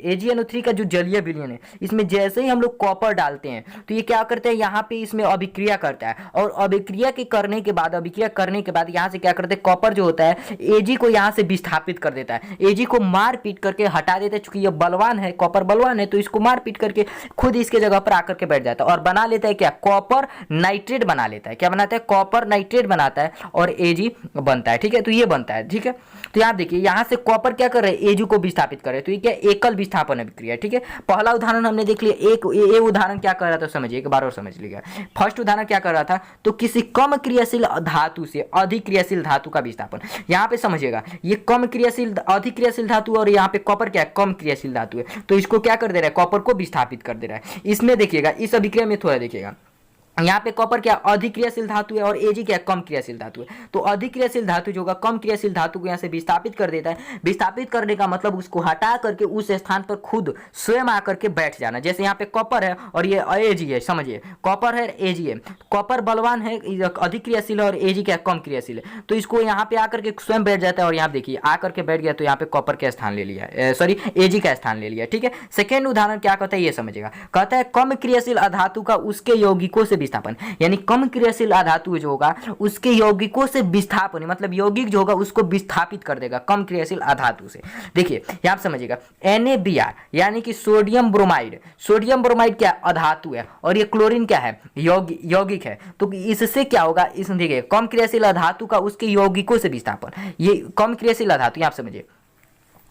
AgNO3 का जो जलीय विलयन है इसमें जैसे ही हम लोग कॉपर डालते हैं तो ये क्या करते हैं, यहाँ पे इसमें अभिक्रिया करता है, और अभिक्रिया करने के बाद यहाँ से क्या करते हैं, कॉपर जो होता है Ag को यहाँ से विस्थापित कर देता है, Ag को मार पीट करके हटा देता है। चूंकि ये बलवान है, कॉपर बलवान है, तो इसको मार पीट करके खुद इसके जगह पर आकर के बैठ जाता है और बना लेता है क्या, कॉपर नाइट्रेट बना लेता है। क्या बनाता है, कॉपर नाइट्रेट बनाता है और Ag बनता है, ठीक है। तो ये बनता है, ठीक है। तो यहाँ देखिए यहाँ से कॉपर क्या कर रहे हैं, Ag को विस्थापित कर रहे हैं, तो ये क्या एकल विस्थापन अभिक्रिया, ठीक है। पहला उदाहरण हमने देख लिया। एक उदाहरण क्या कर रहा था समझिए, एक बार और समझ लीजिएगा। फर्स्ट उदाहरण क्या कर रहा था, तो किसी कम क्रियाशील धातु से अधिक क्रियाशील धातु का विस्थापन। यहाँ पे समझिएगा ये कम क्रियाशील अधिक क्रियाशील धातु और यहाँ पे कॉपर क्या है, कम क्रियाशील धातु है, तो इसको क्या कर दे रहा है, कॉपर को विस्थापित कर दे रहा है। इसमें देखिएगा इस अभिक्रिया में थोड़ा देखिएगा, यहाँ पे कॉपर क्या अधिक क्रियाशील धातु है और एजी क्या कम क्रियाशील धातु है। तो अधिक क्रियाशील धातु जो होगा कम क्रियाशील धातु को यहाँ से विस्थापित कर देता है। विस्थापित करने का मतलब उसको हटा करके उस स्थान पर खुद स्वयं आकर के बैठ जाना। जैसे यहाँ पे कॉपर है और ये एजी है, समझिए कॉपर है एजी है, कॉपर बलवान है अधिक क्रियाशील है और एजी क्या कम क्रियाशील है, तो इसको यहाँ पे आकर के स्वयं बैठ जाता है और यहाँ देखिए आकर के बैठ गया तो यहाँ पे कॉपर का स्थान ले लिया, सॉरी एजी का स्थान ले लिया। ठीक है, सेकेंड उदाहरण क्या कहता है ये समझिएगा, कहता है कम क्रियाशील अधातु का उसके यौगिकों से विस्थापन, यानी कम क्रियाशील अधातु जो होगा उसके यौगिकों से विस्थापन, मतलब यौगिक जो होगा उसको विस्थापित कर देगा कम क्रियाशील अधातु से। देखिए यहां समझिएगा NaBr यानी कि सोडियम ब्रोमाइड, सोडियम ब्रोमाइड क्या अधातु है और ये क्लोरीन क्या है यौगिक है, तो इससे क्या होगा, इस देखिए कम क्रियाशील अधातु का उसके यौगिकों से विस्थापन, ये कम क्रियाशील अधातु आप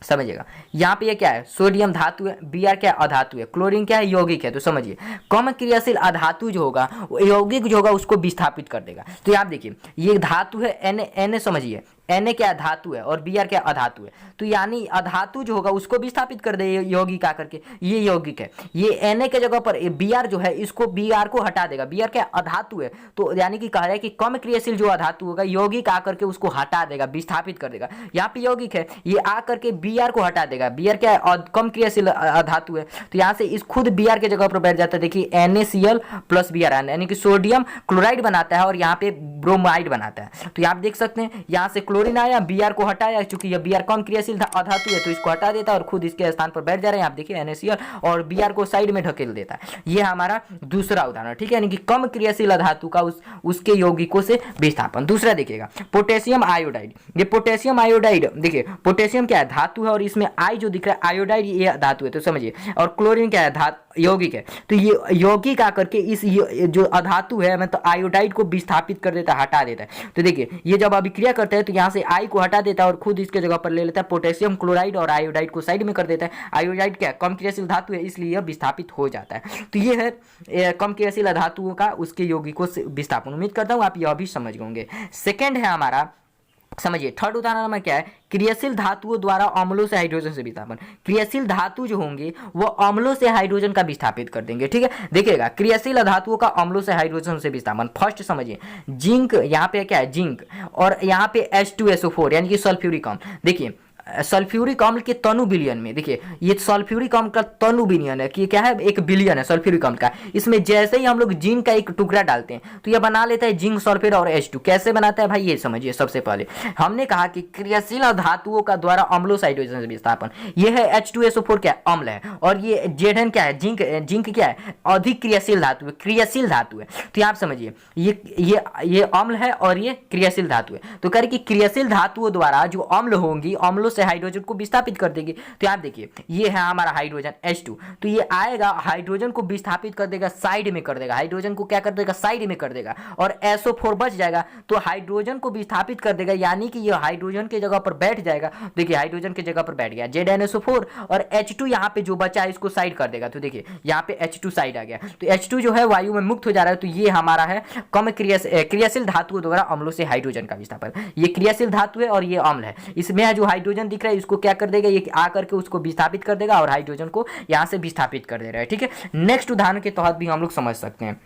समझिएगा यहाँ पे ये क्या है सोडियम धातु है, Br क्या है अधातु है, क्लोरीन क्या है यौगिक है। तो समझिए कम क्रियाशील अधातु जो होगा यौगिक जो होगा उसको विस्थापित कर देगा। तो आप देखिए ये धातु है Na समझिए Na क्या धातु है और Br क्या अधातु है, तो यानी अधातु जो होगा उसको विस्थापित कर दे यौगिक आकर के, ये यौगिक है, ये Na के जगह पर Br जो है इसको Br को हटा देगा, Br क्या अधातु है, तो यानी कि कह रहा है कि कम क्रियाशील जो अधातु होगा यौगिक आकर के उसको हटा देगा विस्थापित कर देगा। यहाँ पे यौगिक है ये आकर के Br को हटा देगा, Br क्या कम क्रियाशील अधातु है, तो यहाँ से इस खुद Br के जगह पर बैठ जाता है। देखिए NaCl प्लस Br यानी कि सोडियम क्लोराइड बनाता है और यहाँ पे ब्रोमाइड बनाता है। तो आप देख सकते हैं यहाँ से क्लोरीन आया, Br को हटाया, चूंकि ये Br कम क्रियाशील अधातु है तो इसको हटा देता है और खुद इसके स्थान पर बैठ जा रहा है। आप देखिए NaCl और Br को साइड में ढकेल देता है। ये हमारा दूसरा उदाहरण, ठीक है, यानी कि कम क्रियाशील अधातु का उसके यौगिकों से विस्थापन। दूसरा देखिएगा पोटेशियम आयोडाइड, ये पोटेशियम आयोडाइड देखिए पोटेशियम क्या है धातु है और इसमें आई जो दिख रहा है आयोडाइड ये धातु है, तो समझिए, और क्लोरीन क्या है यौगिक है, तो ये यौगिक आकर के इस जो अधातु है मतलब आयोडाइड को विस्थापित कर देता है, हटा देता है। तो देखिए ये जब अभिक्रिया करता है तो यहाँ से आई को हटा देता है और खुद इसके जगह पर ले लेता है पोटेशियम क्लोराइड और आयोडाइड को साइड में कर देता है। आयोडाइड क्या कम क्रियाशील धातु है इसलिए यह विस्थापित हो जाता है। तो ये है कम क्रियाशील धातुओं का उसके यौगिकों से विस्थापन। उम्मीद करता हूँ आप यह भी समझ गए। सेकेंड है हमारा, समझिए थर्ड उदाहरण हमारा क्या है, क्रियाशील धातुओं द्वारा अम्लों से हाइड्रोजन से विस्थापन। क्रियाशील धातु जो होंगे वो अम्लों से हाइड्रोजन का विस्थापित कर देंगे। ठीक है, देखिएगा क्रियाशील धातुओं का अम्लों से हाइड्रोजन से विस्थापन। फर्स्ट समझिए जिंक, यहाँ पे क्या है जिंक और यहाँ पे H2SO4 यानी कि सल्फ्यूरिक अम्ल। देखिए सल्फ्यूरिक अम्ल के तनु बिलियन में, देखिए ये सल्फ्यूरिक अम्ल का तनु बिलियन है कि क्या है 1 बिलियन है सल्फ्यूरिक अम्ल का। इसमें जैसे ही हम लोग जिंक का एक टुकड़ा डालते हैं तो यह बना लेता है जिंक सल्फेट और H2। कैसे बनाता है भाई ये समझिए। सबसे पहले हमने कहा कि क्रियाशील धातुओं का द्वारा अम्लों से हाइड्रोजन से विस्थापन, यह है H2SO4 क्या अम्ल है और ये Zn क्या है जिंक क्या है अधिक क्रियाशील धातु है, क्रियाशील धातु है। तो आप समझिए ये अम्ल है और ये क्रियाशील धातु है। तो कह रहे कि क्रियाशील धातुओं द्वारा जो अम्ल होंगी अम्लों से हाइड्रोजन को विस्थापित कर देगी। तो आप देखिए ये है हमारा हाइड्रोजन H2, तो ये आएगा हाइड्रोजन को विस्थापित कर देगा, साइड में कर देगा, हाइड्रोजन को क्या कर देगा साइड में कर देगा और SO4 बच जाएगा तो हाइड्रोजन को विस्थापित कर देगा, यानी कि ये हाइड्रोजन की जगह पर बैठ जाएगा। देखिए हाइड्रोजन की जगह पर बैठ गया ZnSO4 और H2 यहाँ पे जो बचा है इसको साइड कर देगा। तो देखिए यहाँ पे H2 साइड आ गया, तो H2 जो है वायु में मुक्त हो जा रहा है। तो ये हमारा है कम क्रियाशील धातुओं द्वारा अम्लों से हाइड्रोजन का विस्थापन। ये क्रियाशील धातु है और ये अम्ल है। इसमें जो हाइड्रोजन दिख रहा है इसको क्या कर देगा ये आकर के उसको विस्थापित कर देगा और हाइड्रोजन को यहां से विस्थापित कर दे रहा है। ठीक है, नेक्स्ट उदाहरण के तहत भी हम लोग समझ सकते हैं।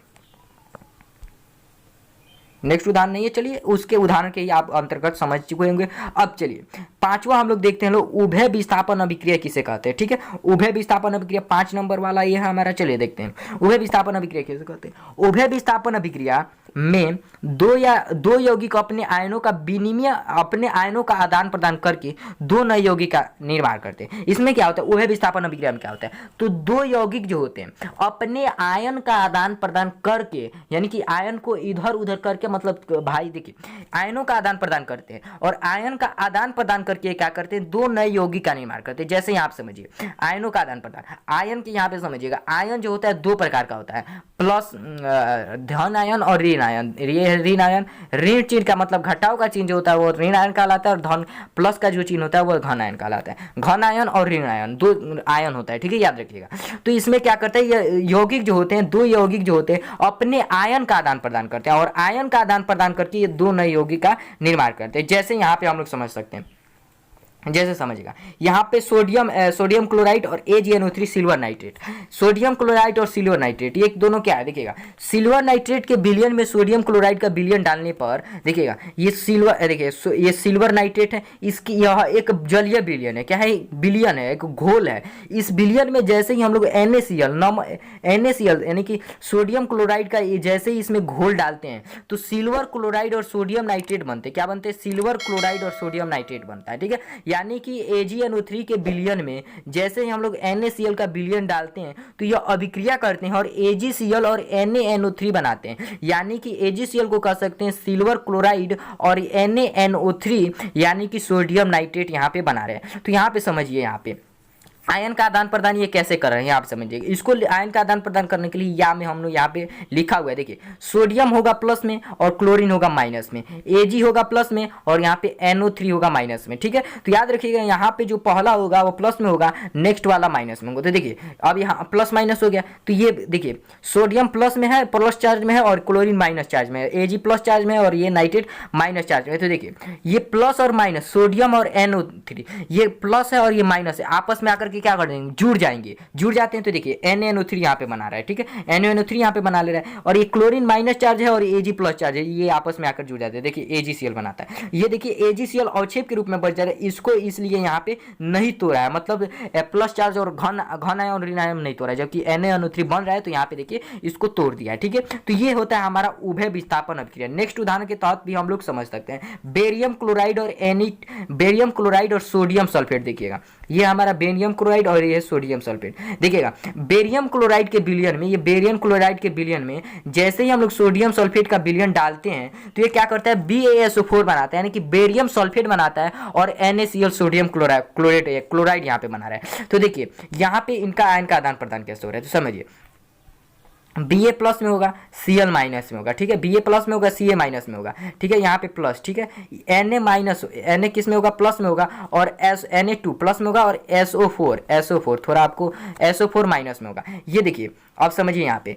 नेक्स्ट उदाहरण नहीं है, चलिए उसके उदाहरण के ही आप अंतर्गत समझ चुके होंगे। अब चलिए पांचवा हम लोग देखते हैं लोग उभय विस्थापन अभिक्रिया किसे कहते हैं। ठीक है, उभय विस्थापन अभिक्रिया 5 नंबर वाला ये है हमारा। चलिए देखते हैं उभय विस्थापन अभिक्रिया किसे कहते हैं। उभय विस्थापन अभिक्रिया में दो यौगिक अपने आयनों का विनिमय, अपने आयनों का आदान प्रदान करके दो नए यौगिक का निर्माण करते हैं। इसमें क्या होता है उभय विस्थापन अभिक्रिया में क्या होता है, तो दो यौगिक जो होते हैं अपने आयन का आदान प्रदान करके, यानी कि आयन को इधर उधर करके, मतलब भाई देखिए आयनों का आदान प्रदान करते हैं और आयन का आदान प्रदान करके क्या करते हैं दो नए यौगिक का निर्माण करते हैं। जैसे यहाँ आप समझिए आयनों का आदान प्रदान, आयन के यहाँ पे समझिएगा आयन जो होता है 2 प्रकार का होता है, प्लस धन आयन और ऋण आयन। ऋण आयन, ऋण चिन्ह का मतलब घटाव का चिन्ह जो होता है वो ऋण आयन कहलाता है और धन प्लस का जो चिन्ह होता है वो धन आयन कहलाता है। घन आयन और ऋण आयन 2 आयन होता है। ठीक है, याद रखिएगा। तो इसमें क्या करते हैं ये यौगिक जो होते हैं, 2 यौगिक जो होते हैं अपने आयन का आदान प्रदान करते हैं और आयन का आदान प्रदान करके ये 2 नए यौगिक का निर्माण करते हैं। जैसे यहाँ पे हम लोग समझ सकते हैं, जैसे समझेगा यहाँ पे सोडियम क्लोराइड और AgNO3 silver nitrate. Sodium chloride और सिल्वर नाइट्रेट ये दोनों क्या है देखिएगा, सिल्वर नाइट्रेट के बिलियन में सोडियम क्लोराइड का बिलियन डालने पर देखिएगा ये सिल्वर, देखिए ये सिल्वर नाइट्रेट है, इसकी यह एक जलीय बिलियन है, क्या है बिलियन है, एक घोल है। इस बिलियन में जैसे ही हम लोग NaCl यानी कि सोडियम क्लोराइड का जैसे ही इसमें घोल डालते हैं तो सिल्वर क्लोराइड और सोडियम नाइट्रेट बनते हैं। क्या बनते हैं? सिल्वर क्लोराइड और सोडियम नाइट्रेट बनता है, ठीक है। यानी कि AgNO3 के बिलियन में जैसे ही हम लोग NaCl का बिलियन डालते हैं तो यह अभिक्रिया करते हैं और AgCl और NaNO3 बनाते हैं। यानी कि AgCl को कह सकते हैं सिल्वर क्लोराइड और NaNO3 यानी कि सोडियम नाइट्रेट यहाँ पे बना रहे हैं। तो यहाँ पे समझिए, यहाँ पे आयन का आदान प्रदान ये कैसे कर रहे हैं आप समझिए। इसको आयन का आदान प्रदान करने के लिए या में हम लोग यहाँ पे लिखा हुआ है, देखिए सोडियम होगा प्लस में और क्लोरीन होगा माइनस में, Ag होगा प्लस में और यहाँ पे NO3 होगा माइनस में, ठीक है। तो याद रखिएगा यहाँ पे जो पहला होगा वो प्लस में होगा, नेक्स्ट वाला माइनस में होगा। तो देखिए अब यहाँ प्लस माइनस हो गया, तो ये देखिए सोडियम प्लस में है, प्लस चार्ज में है और क्लोरीन माइनस चार्ज में है, Ag प्लस चार्ज में है और ये नाइट्रेट माइनस चार्ज में है। तो देखिए ये प्लस और माइनस सोडियम और NO3 ये प्लस है और ये माइनस है, आपस में आकर क्या कर देंगे, जुड़ जाएंगे, जुड़ जाते हैं। तो देखिए NaNO3 यहाँ पे बना रहा है, ठीक है, NaNO3 यहाँ पे बना ले रहा है और ये क्लोरीन माइनस चार्ज है और Ag प्लस चार्ज है, ये आपस में आकर जुड़ जाते हैं। देखिए AgCl बनाता है, ये देखिए AgCl अवक्षेप के रूप में बच जा रहा है, इसको इसलिए यहाँ पे नहीं तोड़ा है, मतलब प्लस चार्ज और घन आयन और ऋण आयन नहीं तोड़ा है, जबकि NaNO3 बन रहा है तो यहाँ पे देखिए इसको तोड़ दिया है, ठीक है। तो ये होता है हमारा उभय विस्थापन अभिक्रिया। नेक्स्ट उदाहरण के तहत भी हम लोग समझ सकते हैं बेरियम क्लोराइड और सोडियम सल्फेट। देखिएगा ये हमारा बेरियम क्लोराइड और ये सोडियम सल्फेट। देखिएगा बेरियम क्लोराइड के बिलियन में, ये बेरियम क्लोराइड के बिलियन में जैसे ही हम लोग सोडियम सल्फेट का बिलियन डालते हैं तो ये क्या करता है, BaSO4 बनाता है, यानी कि बेरियम सल्फेट बनाता है और NaCl सोडियम क्लोराइड यहाँ पे बना रहा है। तो देखिए यहाँ पे इनका आयन का आदान प्रदान कैसे हो रहा है, तो समझिए Ba प्लस में होगा, Cl माइनस में होगा, ठीक है, Ba प्लस में होगा, Ca माइनस में होगा, ठीक है, यहाँ पे प्लस, ठीक है, Na किस में होगा, प्लस में होगा और Na2 प्लस में होगा और SO4 थोड़ा आपको SO4 माइनस में होगा। ये देखिए अब समझिए यहाँ पे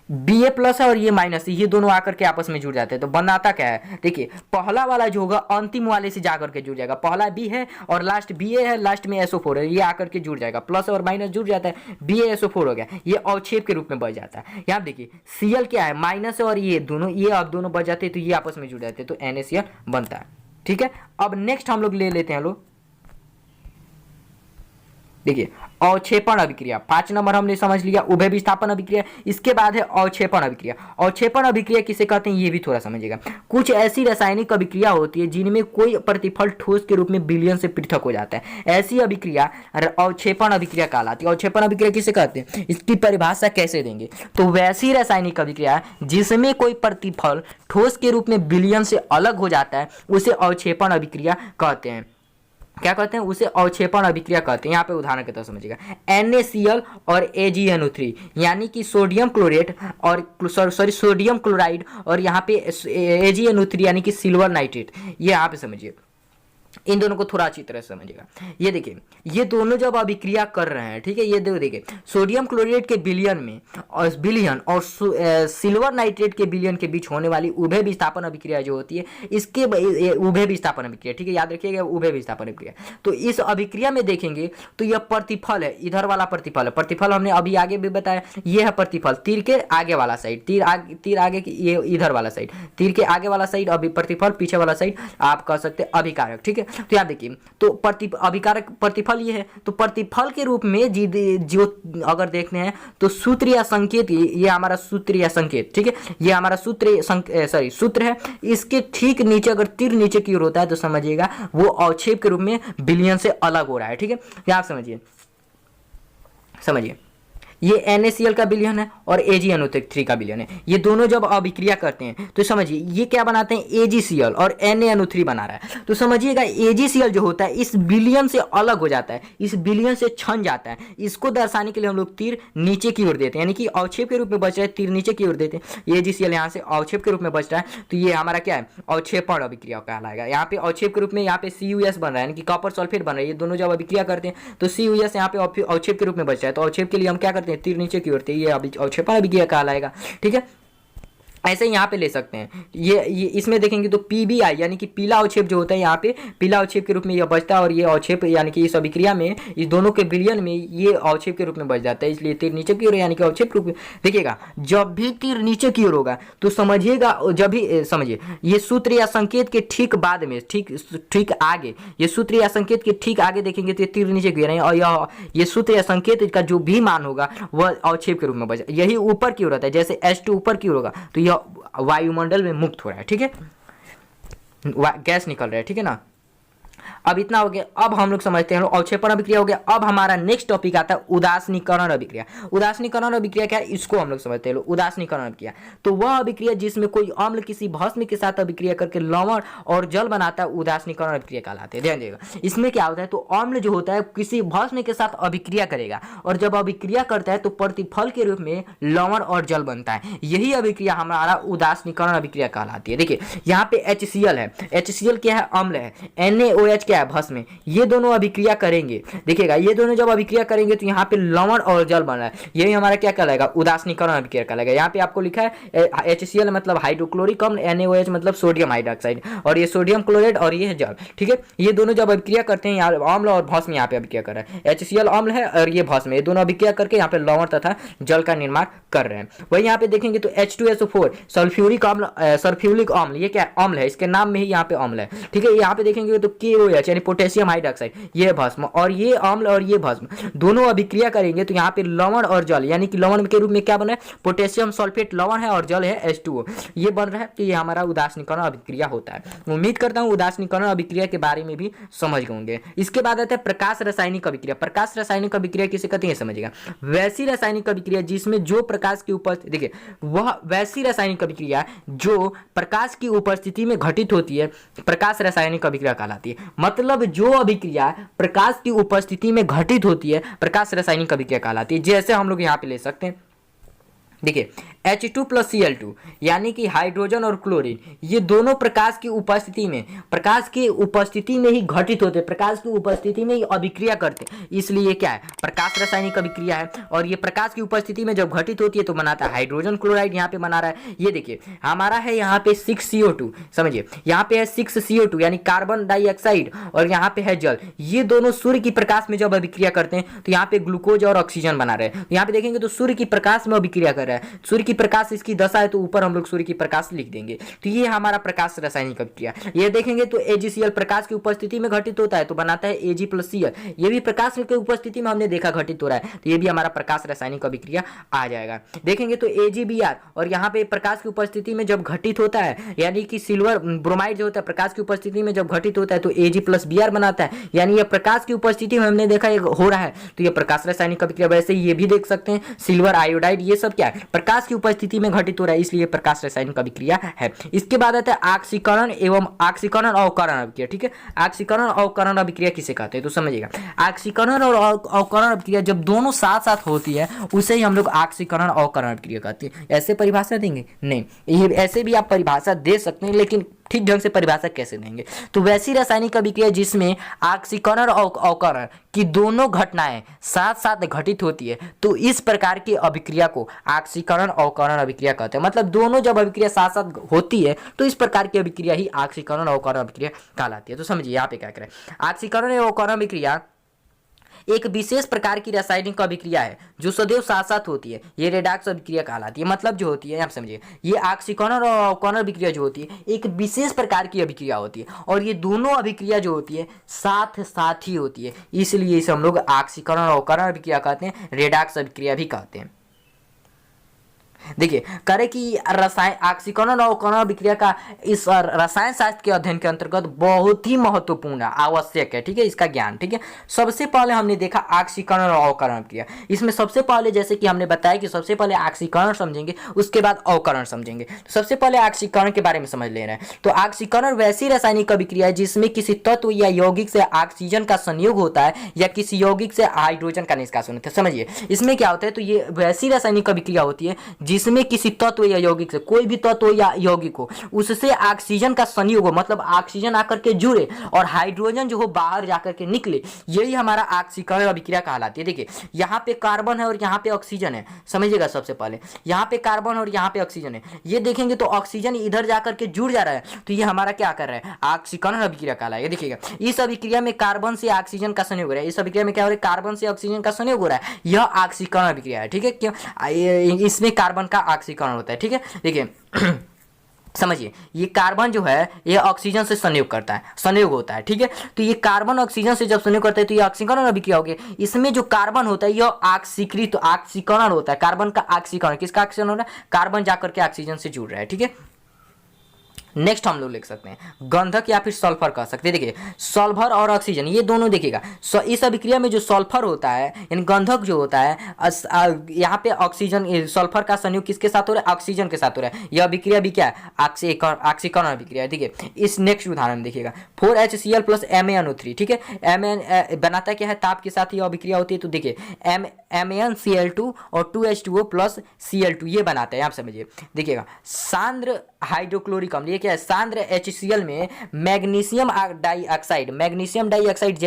Ba प्लस है और ये माइनस है, ये दोनों आकर के आपस में जुड़ जाते हैं। तो बनाता क्या है, देखिए पहला वाला जो होगा अंतिम वाले से जाकर के जुड़ जाएगा, पहला B है और लास्ट Ba है, लास्ट में SO4 है, ये आकर के जुड़ जाएगा, प्लस और माइनस जुड़ जाता है, BaSO4 हो गया, ये अवक्षेप के रूप में बच जाता है। यहाँ देखिए Cl क्या है, माइनस है और ये अब दोनों बच जाते हैं तो ये आपस में जुड़ जाते हैं, तो NaCl बनता है, ठीक है। अब नेक्स्ट हम लोग ले लेते हैं लोग, देखिए अवक्षेपण अभिक्रिया, 5 नंबर हमने समझ लिया उभय विस्थापन अभिक्रिया। इसके बाद है अवक्षेपण अभिक्रिया। अवक्षेपण अभिक्रिया किसे कहते हैं ये भी थोड़ा समझिएगा। कुछ ऐसी रासायनिक अभिक्रिया होती है जिनमें कोई प्रतिफल ठोस के रूप में विलयन से पृथक हो जाता है, ऐसी अभिक्रिया अवक्षेपण अभिक्रिया कहलाती है। अवक्षेपण अभिक्रिया किसे कहते हैं, इसकी परिभाषा कैसे देंगे, तो वैसी रासायनिक अभिक्रिया जिसमें कोई प्रतिफल ठोस के रूप में विलयन से अलग हो जाता है उसे अवक्षेपण अभिक्रिया कहते हैं। क्या कहते हैं, उसे अवक्षेपण अभिक्रिया कहते हैं। यहाँ पे उदाहरण के तौर समझिएगा NaCl और AgNO3 यानी कि सोडियम क्लोरेट और सोडियम क्लोराइड और यहाँ पे AgNO3 यानी कि सिल्वर नाइट्रेट, ये यहाँ पे समझिए, इन दोनों को थोड़ा अच्छी तरह से समझिएगा। ये देखिए ये दोनों जब अभिक्रिया कर रहे हैं, ठीक है, ये देखिए सोडियम क्लोराइड के बिलियन और सिल्वर नाइट्रेट के बिलियन के बीच होने वाली उभय विस्थापन अभिक्रिया जो होती है, इसके उभय विस्थापन अभिक्रिया, ठीक है, याद रखिएगा उभय विस्थापन अभिक्रिया। तो इस अभिक्रिया में देखेंगे तो यह प्रतिफल है, इधर वाला प्रतिफल है, प्रतिफल हमने अभी आगे भी बताया, ये है प्रतिफल, तीर के आगे वाला साइड, तीर आगे की ये इधर वाला साइड, तीर के आगे वाला साइड अभी प्रतिफल, पीछे वाला साइड आप कह सकते हैं अभिकारक, ठीक है। तो याद देखिए तो अभिकारक प्रतिफल ये है, तो प्रतिफल के रूप में जो अगर देखने हैं तो सूत्र या संकेत, ये हमारा सूत्र या संकेत, ठीक है, ये हमारा सूत्र है, इसके ठीक नीचे अगर तीर नीचे की ओर होता है तो समझिएगा वो अवक्षेप के रूप में विलयन से अलग हो रहा है, ठीक है। आप समझिए ये NaCl का विलयन है और AgNO3 का विलयन है, ये दोनों जब अभिक्रिया करते हैं तो समझिए ये क्या बनाते हैं, AgCl और NaNO3 बना रहा है। तो समझिएगा AgCl जो होता है इस विलयन से अलग हो जाता है, इस विलयन से छन जाता है। इसको दर्शाने के लिए हम लोग तीर नीचे की ओर देते हैं, यानी कि अवक्षेप के रूप में बच रहा है, तीर नीचे की ओर देते हैं, AgCl यहाँ से अवक्षेप के रूप में बच रहा है, तो ये हमारा क्या है, अवक्षेपण अभिक्रिया कहलाएगा। यहाँ पे अवक्षेप के रूप में यहाँ पे CuS बन रहा है, यानी कि कॉपर सल्फेट बन रहा है, ये दोनों जब अभिक्रिया करते हैं तो CuS यहाँ पे अवक्षेप के रूप में बच रहा है, तो अवक्षेप के लिए हम क्या करते हैं, तीर नीचे की ओर, ये अवक्षेपण अभिक्रिया कहलाएगा, ठीक है। ऐसे यहाँ पे ले सकते हैं। ये इसमें देखेंगे तो PBI यानी कि पीला अवक्षेप जो होता है, यहाँ पे पीला अवक्षेप के रूप में यह बचता है, और ये अवक्षेप यानी कि इस अभिक्रिया में इस दोनों के विलयन में ये अवक्षेप के रूप में बच जाता है, इसलिए तीर नीचे की ओर यानी कि अवक्षेप रूप में। देखिएगा जब भी तीर नीचे की ओर होगा तो समझिएगा, जब भी समझिए ये सूत्र या संकेत के ठीक बाद में, ठीक आगे, ये सूत्र या संकेत के ठीक आगे देखेंगे तो ये तीर नीचे की ओर है, और ये सूत्र या संकेत का जो भी मान होगा वह अवक्षेप के रूप में बचा। यही ऊपर की ओर होता है, जैसे H2 ऊपर की ओर होगा तो यह वायुमंडल में मुक्त हो रहा है, ठीक है, गैस निकल रहा है, ठीक है ना। अब इतना हो गया। अब हम लोग समझते हैं अवक्षेपण अभिक्रिया हो गया। अब हमारा नेक्स्ट टॉपिक आता है उदासीनीकरण अभिक्रिया। उदासीनीकरण अभिक्रिया क्या है, इसको हम लोग समझते हैं। उदासीनीकरण अभिक्रिया तो वह अभिक्रिया जिसमें कोई अम्ल किसी भस्म के साथ अभिक्रिया करके लवण और जल बनाता है, उदासीनीकरण अभिक्रिया कहलाते हैं। ध्यान देगा, इसमें क्या होता है, तो अम्ल जो होता है किसी भस्म के साथ अभिक्रिया करेगा, और जब अभिक्रिया करता है तो प्रतिफल के रूप में लवण और जल बनता है। यही अभिक्रिया हमारा उदासीनीकरण अभिक्रिया कहलाती है। देखिए यहाँ पे HCl है, HCl क्या है, अम्ल है, NaOH क्या है, भस्म। ये दोनों अभिक्रिया करेंगे, देखिएगा ये दोनों जब अभिक्रिया करेंगे तो यहाँ पे लवण और जल बन रहा है, यही हमारा क्या कहलाएगा, उदासीनीकरण अभिक्रिया कहलाएगा। यहाँ पे आपको लिखा है HCl मतलब हाइड्रोक्लोरिक अम्ल, NaOH मतलब सोडियम हाइड्रोक्साइड, और ये सोडियम क्लोराइड और ये है जल, ठीक है। ये दोनों जब अभिक्रिया करते हैं, यहाँ अम्ल और भस्म यहाँ पे अभिक्रिया कर रहा है, HCl अम्ल है और ये भस्म, ये दोनों अभिक्रिया करके यहाँ पे लवण तथा जल का निर्माण कर रहे हैं। वही यहाँ पे देखेंगे तो H2SO4 सल्फ्यूरिक अम्ल, सल्फ्यूरिक अम्ल, ये क्या अम्ल है, इसके नाम में ही यहाँ पे अम्ल है, ठीक है। यहाँ पे देखेंगे तो KOH यानी पोटेशियम हाइड्रोक्साइड, ये भस्म, और ये अम्ल और ये भस्म दोनों अभिक्रिया करेंगे तो यहाँ पे लवण और जल यानी कि लवण के रूप में क्या बना है, पोटेशियम सल्फेट लवण है, और जल है H2O, ये बन रहा है। तो ये हमारा उदासीनीकरण अभिक्रिया होता है। उम्मीद करता हूँ उदासीनीकरण अभिक्रिया के बारे में भी समझ गए। इसके बाद आता है प्रकाश रासायनिक अभिक्रिया। प्रकाश रासायनिक अभिक्रिया किसे कहते हैं समझिएगा, वैसी रासायनिक अभिक्रिया जिसमें जो प्रकाश की उपस्थिति, देखिए वह वैसी रासायनिक अभिक्रिया जो प्रकाश की उपस्थिति में घटित होती है, प्रकाश रासायनिक अभिक्रिया कहलाती है। मतलब जो अभिक्रिया प्रकाश की उपस्थिति में घटित होती है, प्रकाश रासायनिक अभिक्रिया कहलाती है। जैसे हम लोग यहाँ पे ले सकते हैं, देखिए H2 + Cl2 यानी कि हाइड्रोजन और क्लोरीन, ये दोनों प्रकाश की उपस्थिति में ही घटित होते हैं, प्रकाश की उपस्थिति में ही अभिक्रिया करते हैं, इसलिए क्या है, प्रकाश रासायनिक अभिक्रिया है। और ये प्रकाश की उपस्थिति में जब घटित होती है तो बनाता है हाइड्रोजन क्लोराइड, यहाँ पे बना रहा है। ये देखिए हमारा है यहाँ पे 6CO2, समझिए यहाँ पे है 6CO2 यानी कार्बन डाइऑक्साइड, और यहाँ पे है जल। ये दोनों सूर्य की प्रकाश में जब अभिक्रिया करते हैं तो यहाँ पे ग्लूकोज और ऑक्सीजन बना रहे हैं। तो यहाँ पे देखेंगे तो सूर्य की प्रकाश में अभिक्रिया कर रहा है, सूर्य की प्रकाश इसकी दशा है तो ऊपर हम लोग सूर्य की प्रकाश लिख देंगे। तो ये हमारा प्रकाश रासायनिक अभिक्रिया। ये देखेंगे तो AgCl प्रकाश की उपस्थिति में घटित होता है तो बनाता है Ag + Cl, ये भी प्रकाश की उपस्थिति में हमने देखा घटित हो रहा है, तो ये भी हमारा प्रकाश रासायनिक अभिक्रिया आ जाएगा। देखेंगे तो AgBr, और यहाँ पे प्रकाश की उपस्थिति में जब घटित होता है यानी कि सिल्वर ब्रोमाइड जो होता है प्रकाश की उपस्थिति में जब घटित होता है तो Ag + Br बनाता है, यानी यह प्रकाश की उपस्थिति में हमने देखा हो रहा है, तो यह प्रकाश रासायनिक अभिक्रिया। वैसे ये भी देख सकते हैं सिल्वर आयोडाइड, ये सब क्या है, प्रकाश की उपस्थिति में घटित हो रहा है, इसलिए प्रकाश रासायनिक अभिक्रिया है। इसके बाद आता है आक्सीकरण एवं आक्सीकरण अवकरण अभिक्रिया, ठीक है। आक्सीकरण अवकरण अभिक्रिया किसे कहते हैं तो समझिएगा, आक्सीकरण और अवकरण अभिक्रिया जब दोनों साथ साथ होती है उसे ही हम लोग आक्सीकरण अवकरण अभिक्रिया कहते हैं। ऐसे परिभाषा देंगे नहीं, ये ऐसे भी आप परिभाषा दे सकते हैं, लेकिन ठीक ढंग से परिभाषा कैसे देंगे, तो वैसी रासायनिक अभिक्रिया जिसमें आक्सीकरण और अवकरण की दोनों घटनाएं साथ साथ घटित होती है, तो इस प्रकार की अभिक्रिया को आक्सीकरण अवकरण अभिक्रिया कहते हैं। मतलब दोनों जब अभिक्रिया साथ साथ होती है तो इस प्रकार की अभिक्रिया ही आक्सीकरण अवकरण अभिक्रिया कहलाती है। तो समझिए यहाँ पे क्या करें, आक्सीकरण एवं अवकरण अभिक्रिया एक विशेष प्रकार की रासायनिक अभिक्रिया है जो सदैव साथ साथ होती है, ये रेडॉक्स अभिक्रिया कहलाती है। मतलब जो होती है आप समझिए, ये आक्सीकरण और अवकरण अभिक्रिया जो होती है एक विशेष प्रकार की अभिक्रिया होती है, और ये दोनों अभिक्रिया जो होती है साथ साथ ही होती है, इसलिए इसे हम लोग आक्सीकरण और अवकरण अभिक्रिया कहते हैं, रेडॉक्स अभिक्रिया भी कहते हैं। देखिए करें कि रसायन आक्सीकरण और अवकरण अभिक्रिया का इस रसायन शास्त्र के अध्ययन के अंतर्गत बहुत ही महत्वपूर्ण आवश्यक है, ठीक है, इसका ज्ञान, ठीक है। सबसे पहले हमने देखा आक्सीकरण और अवकरण अभिक्रिया। इसमें सबसे पहले जैसे कि हमने बताया कि सबसे पहले आक्सीकरण समझेंगे, उसके बाद अवकरण समझेंगे। तो सबसे पहले आक्सीकरण के बारे में समझ ले रहे हैं। तो आक्सीकरण वैसी रासायनिक अभिक्रिया है जिसमें किसी तत्व या यौगिक से ऑक्सीजन का संयोग होता है या किसी यौगिक से हाइड्रोजन का निष्कासन होता है। समझिए इसमें क्या होता है, तो ये वैसी रासायनिक अभिक्रिया होती है जिसमें किसी तत्व या यौगिक से, कोई भी तत्व या यौगिक हो उससे ऑक्सीजन का संयोग हो, मतलब ऑक्सीजन आकर के जुड़े और हाइड्रोजन जो हो बाहर जाकर के निकले, यही हमारा ऑक्सीकरण अभिक्रिया कहलाती है। देखिए यहाँ पे कार्बन है और यहाँ पे ऑक्सीजन है, समझिएगा। सबसे पहले यहाँ पे कार्बन और यहाँ पे ऑक्सीजन है, ये देखेंगे तो ऑक्सीजन इधर जाकर के जुड़ जा रहा है, तो ये हमारा क्या कर रहा है, ऑक्सीकरण अभिक्रिया कहलाएगा। देखिएगा इस अभिक्रिया में कार्बन से ऑक्सीजन का संयोग हो रहा है, इस अभिक्रिया में क्या हो रहा है, कार्बन से ऑक्सीजन का संयोग हो रहा है, यह ऑक्सीकरण अभिक्रिया है। ठीक है, क्यों, इसमें कार्बन का ऑक्सीकरण होता है। ठीक है, देखिए समझिए, ये कार्बन जो है ये ऑक्सीजन से संयोग करता है, संयोग होता है। ठीक है, तो ये कार्बन ऑक्सीजन से जब संयोग करता है तो ये ऑक्सीकरण अभिक्रिया हो गया। इसमें जो कार्बन होता है यह ऑक्सीकृत ऑक्सीकरण होता है, कार्बन का ऑक्सीकरण, किसका ऑक्सीकरण हो रहा है, कार्बन जाकर के ऑक्सीजन से जुड़ रहा है। ठीक है, नेक्स्ट हम लोग लिख सकते हैं गंधक या फिर सल्फर कह सकते हैं। देखिए सल्फर और ऑक्सीजन ये दोनों देखिएगा, इस अभिक्रिया में जो सल्फर होता है यानी गंधक जो होता है, यहाँ पे ऑक्सीजन सल्फर का संयोग किसके साथ हो रहा है, ऑक्सीजन के साथ हो रहा है। यह अभिक्रिया भी क्या है, ऑक्सीकरण अभिक्रिया है। देखिए इस नेक्स्ट उदाहरण देखिएगा 4HCl प्लस MaNO3। ठीक है, बनाता क्या है, ताप के साथ ये अभिक्रिया होती है। तो देखिए MaNCl2 और 2H2O प्लस Cl2 ये बनाता है, आप समझिए। देखिएगा सांद्र हाइड्रोक्लोरिक अम्ल, ये क्या है, सांद्र HCl में मैग्नीशियम डाइऑक्साइड, मैग्नीशियम डाइऑक्साइड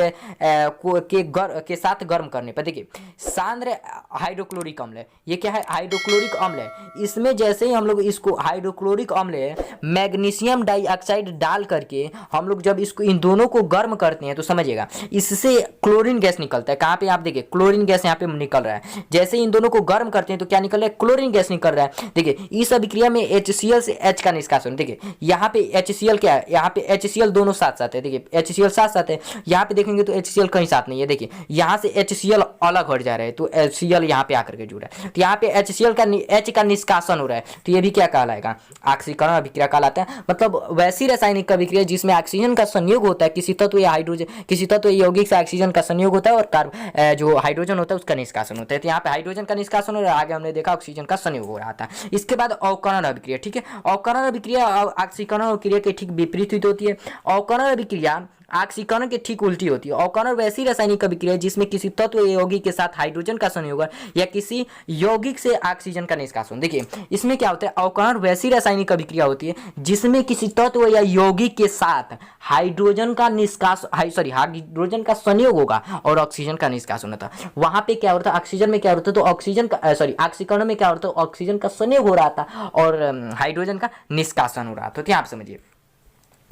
के साथ गर्म करने पर, देखिए सांद्र हाइड्रोक्लोरिक अम्ल है, ये क्या है, हाइड्रोक्लोरिक अम्ल है। इसमें जैसे ही हम लोग इसको हाइड्रोक्लोरिक अम्ल है मैग्नीशियम डाइऑक्साइड डाल करके हम लोग जब इसको इन दोनों को गर्म करते हैं तो समझिएगा इससे क्लोरीन गैस निकलता है। कहाँ पे, आप देखिए क्लोरीन गैस यहाँ पे निकल रहा है। जैसे इन दोनों को गर्म करते हैं तो क्या निकल रहा है, क्लोरीन गैस निकल रहा है। देखिए इस अभिक्रिया में HCl से H का निष्कासन, देखिए यहाँ पे HCl क्या है, यहाँ पे HCl दोनों साथ साथ है। देखिए HCl साथ साथ है, यहाँ पे देखेंगे तो HCl कहीं साथ नहीं है। देखिए यहाँ से HCl अलग हट जा रहा है तो HCl यहाँ पे आकर के जुड़ा है, तो यहाँ पे HCl का H का निष्कासन हो रहा है, तो ये भी क्या कहलाएगा, ऑक्सीकरण अभिक्रिया कहलाता है। मतलब वैसी रासायनिक अभिक्रिया जिसमें ऑक्सीजन का संयोग होता है, किसी तत्व या हाइड्रोजन, किसी तत्व यौगिक से ऑक्सीजन का संयोग होता है और जो हाइड्रोजन होता है उसका निष्कासन होता है। तो यहाँ पे हाइड्रोजन का निष्कासन हो रहा है, आगे हमने देखा ऑक्सीजन का संयोग हो रहा था। इसके बाद अवकरण अभिक्रिया। ठीक है, अवकरण अभिक्रिया ऑक्सीकरण अभिक्रिया के ठीक विपरीत होती है। अवकरण अभिक्रिया ऑक्सीकरण के ठीक उल्टी होती है। अवकरण वैसी रासायनिक अभिक्रिया जिसमें किसी तत्व या यौगिक के साथ हाइड्रोजन का संयोग या किसी यौगिक से ऑक्सीजन का निष्कासन। देखिए इसमें क्या होता है, अवकरण वैसी रासायनिक अभिक्रिया होती है जिसमें किसी तत्व या यौगिक के साथ हाइड्रोजन का हाइड्रोजन का संयोग होगा और ऑक्सीजन का निष्कासन होता है। वहां पे क्या होता है, ऑक्सीजन में क्या होता है, तो ऑक्सीजन का ऑक्सीकरण में क्या होता है, ऑक्सीजन का संयोग हो रहा था और हाइड्रोजन का निष्कासन हो रहा था। क्या आप समझिए,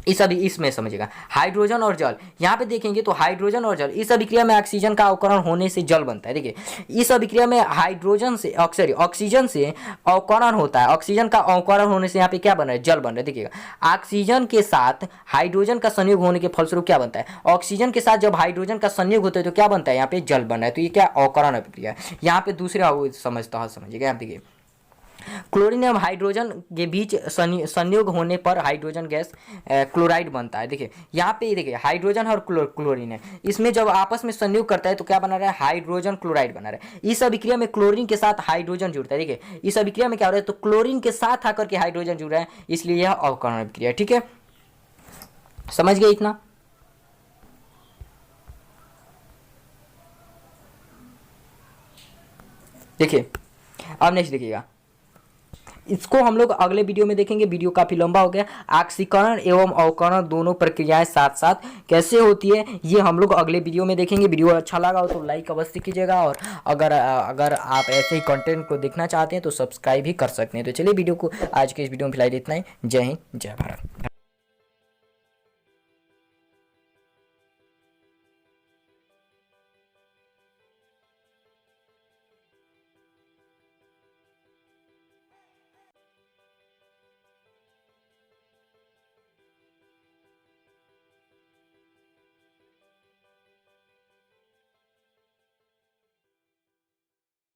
इसमें समझिएगा हाइड्रोजन और जल, यहाँ पे देखेंगे तो हाइड्रोजन और जल, इस अभिक्रिया में ऑक्सीजन का अवकरण होने से जल बनता है। देखिए इस अभिक्रिया में हाइड्रोजन से ऑक्सीजन से अवकरण होता है, ऑक्सीजन का अवकरण होने से यहाँ पे क्या बन रहा है, जल बन रहा है। देखिएगा ऑक्सीजन के साथ हाइड्रोजन का संयोग होने के फलस्वरूप क्या बनता है, ऑक्सीजन के साथ जब हाइड्रोजन का संयोग होता है तो क्या बनता है, यहाँ पे जल बन रहा है। तो ये क्या अवकरण अभिक्रिया है। यहाँ पे दूसरा समझता है, समझिएगा। यहाँ देखिए क्लोरीन एवं हाइड्रोजन के बीच संयोग होने पर हाइड्रोजन गैस क्लोराइड बनता है। देखिए यहाँ पे देखिए हाइड्रोजन और क्लोरीन है, इसमें जब आपस में संयोग करता है तो क्या बना रहा है, हाइड्रोजन क्लोराइड बना रहा है। इस अभिक्रिया में क्लोरीन के साथ हाइड्रोजन जुड़ता है। देखिए इस अभिक्रिया में क्या हो रहा है, तो क्लोरीन के साथ आकर के हाइड्रोजन जुड़ रहा है, इसलिए यह अवकरण अभिक्रिया है। ठीक है, समझ गए इतना। देखिए अब नेक्स्ट देखिएगा, इसको हम लोग अगले वीडियो में देखेंगे, वीडियो काफ़ी लंबा हो गया। ऑक्सीकरण एवं अवकरण दोनों प्रक्रियाएं साथ साथ कैसे होती है ये हम लोग अगले वीडियो में देखेंगे। वीडियो अच्छा लगा हो तो लाइक अवश्य कीजिएगा और अगर आप ऐसे ही कंटेंट को देखना चाहते हैं तो सब्सक्राइब भी कर सकते हैं। तो चलिए वीडियो को आज के इस वीडियो में फिलहाल इतना ही। जय हिंद, जय भारत।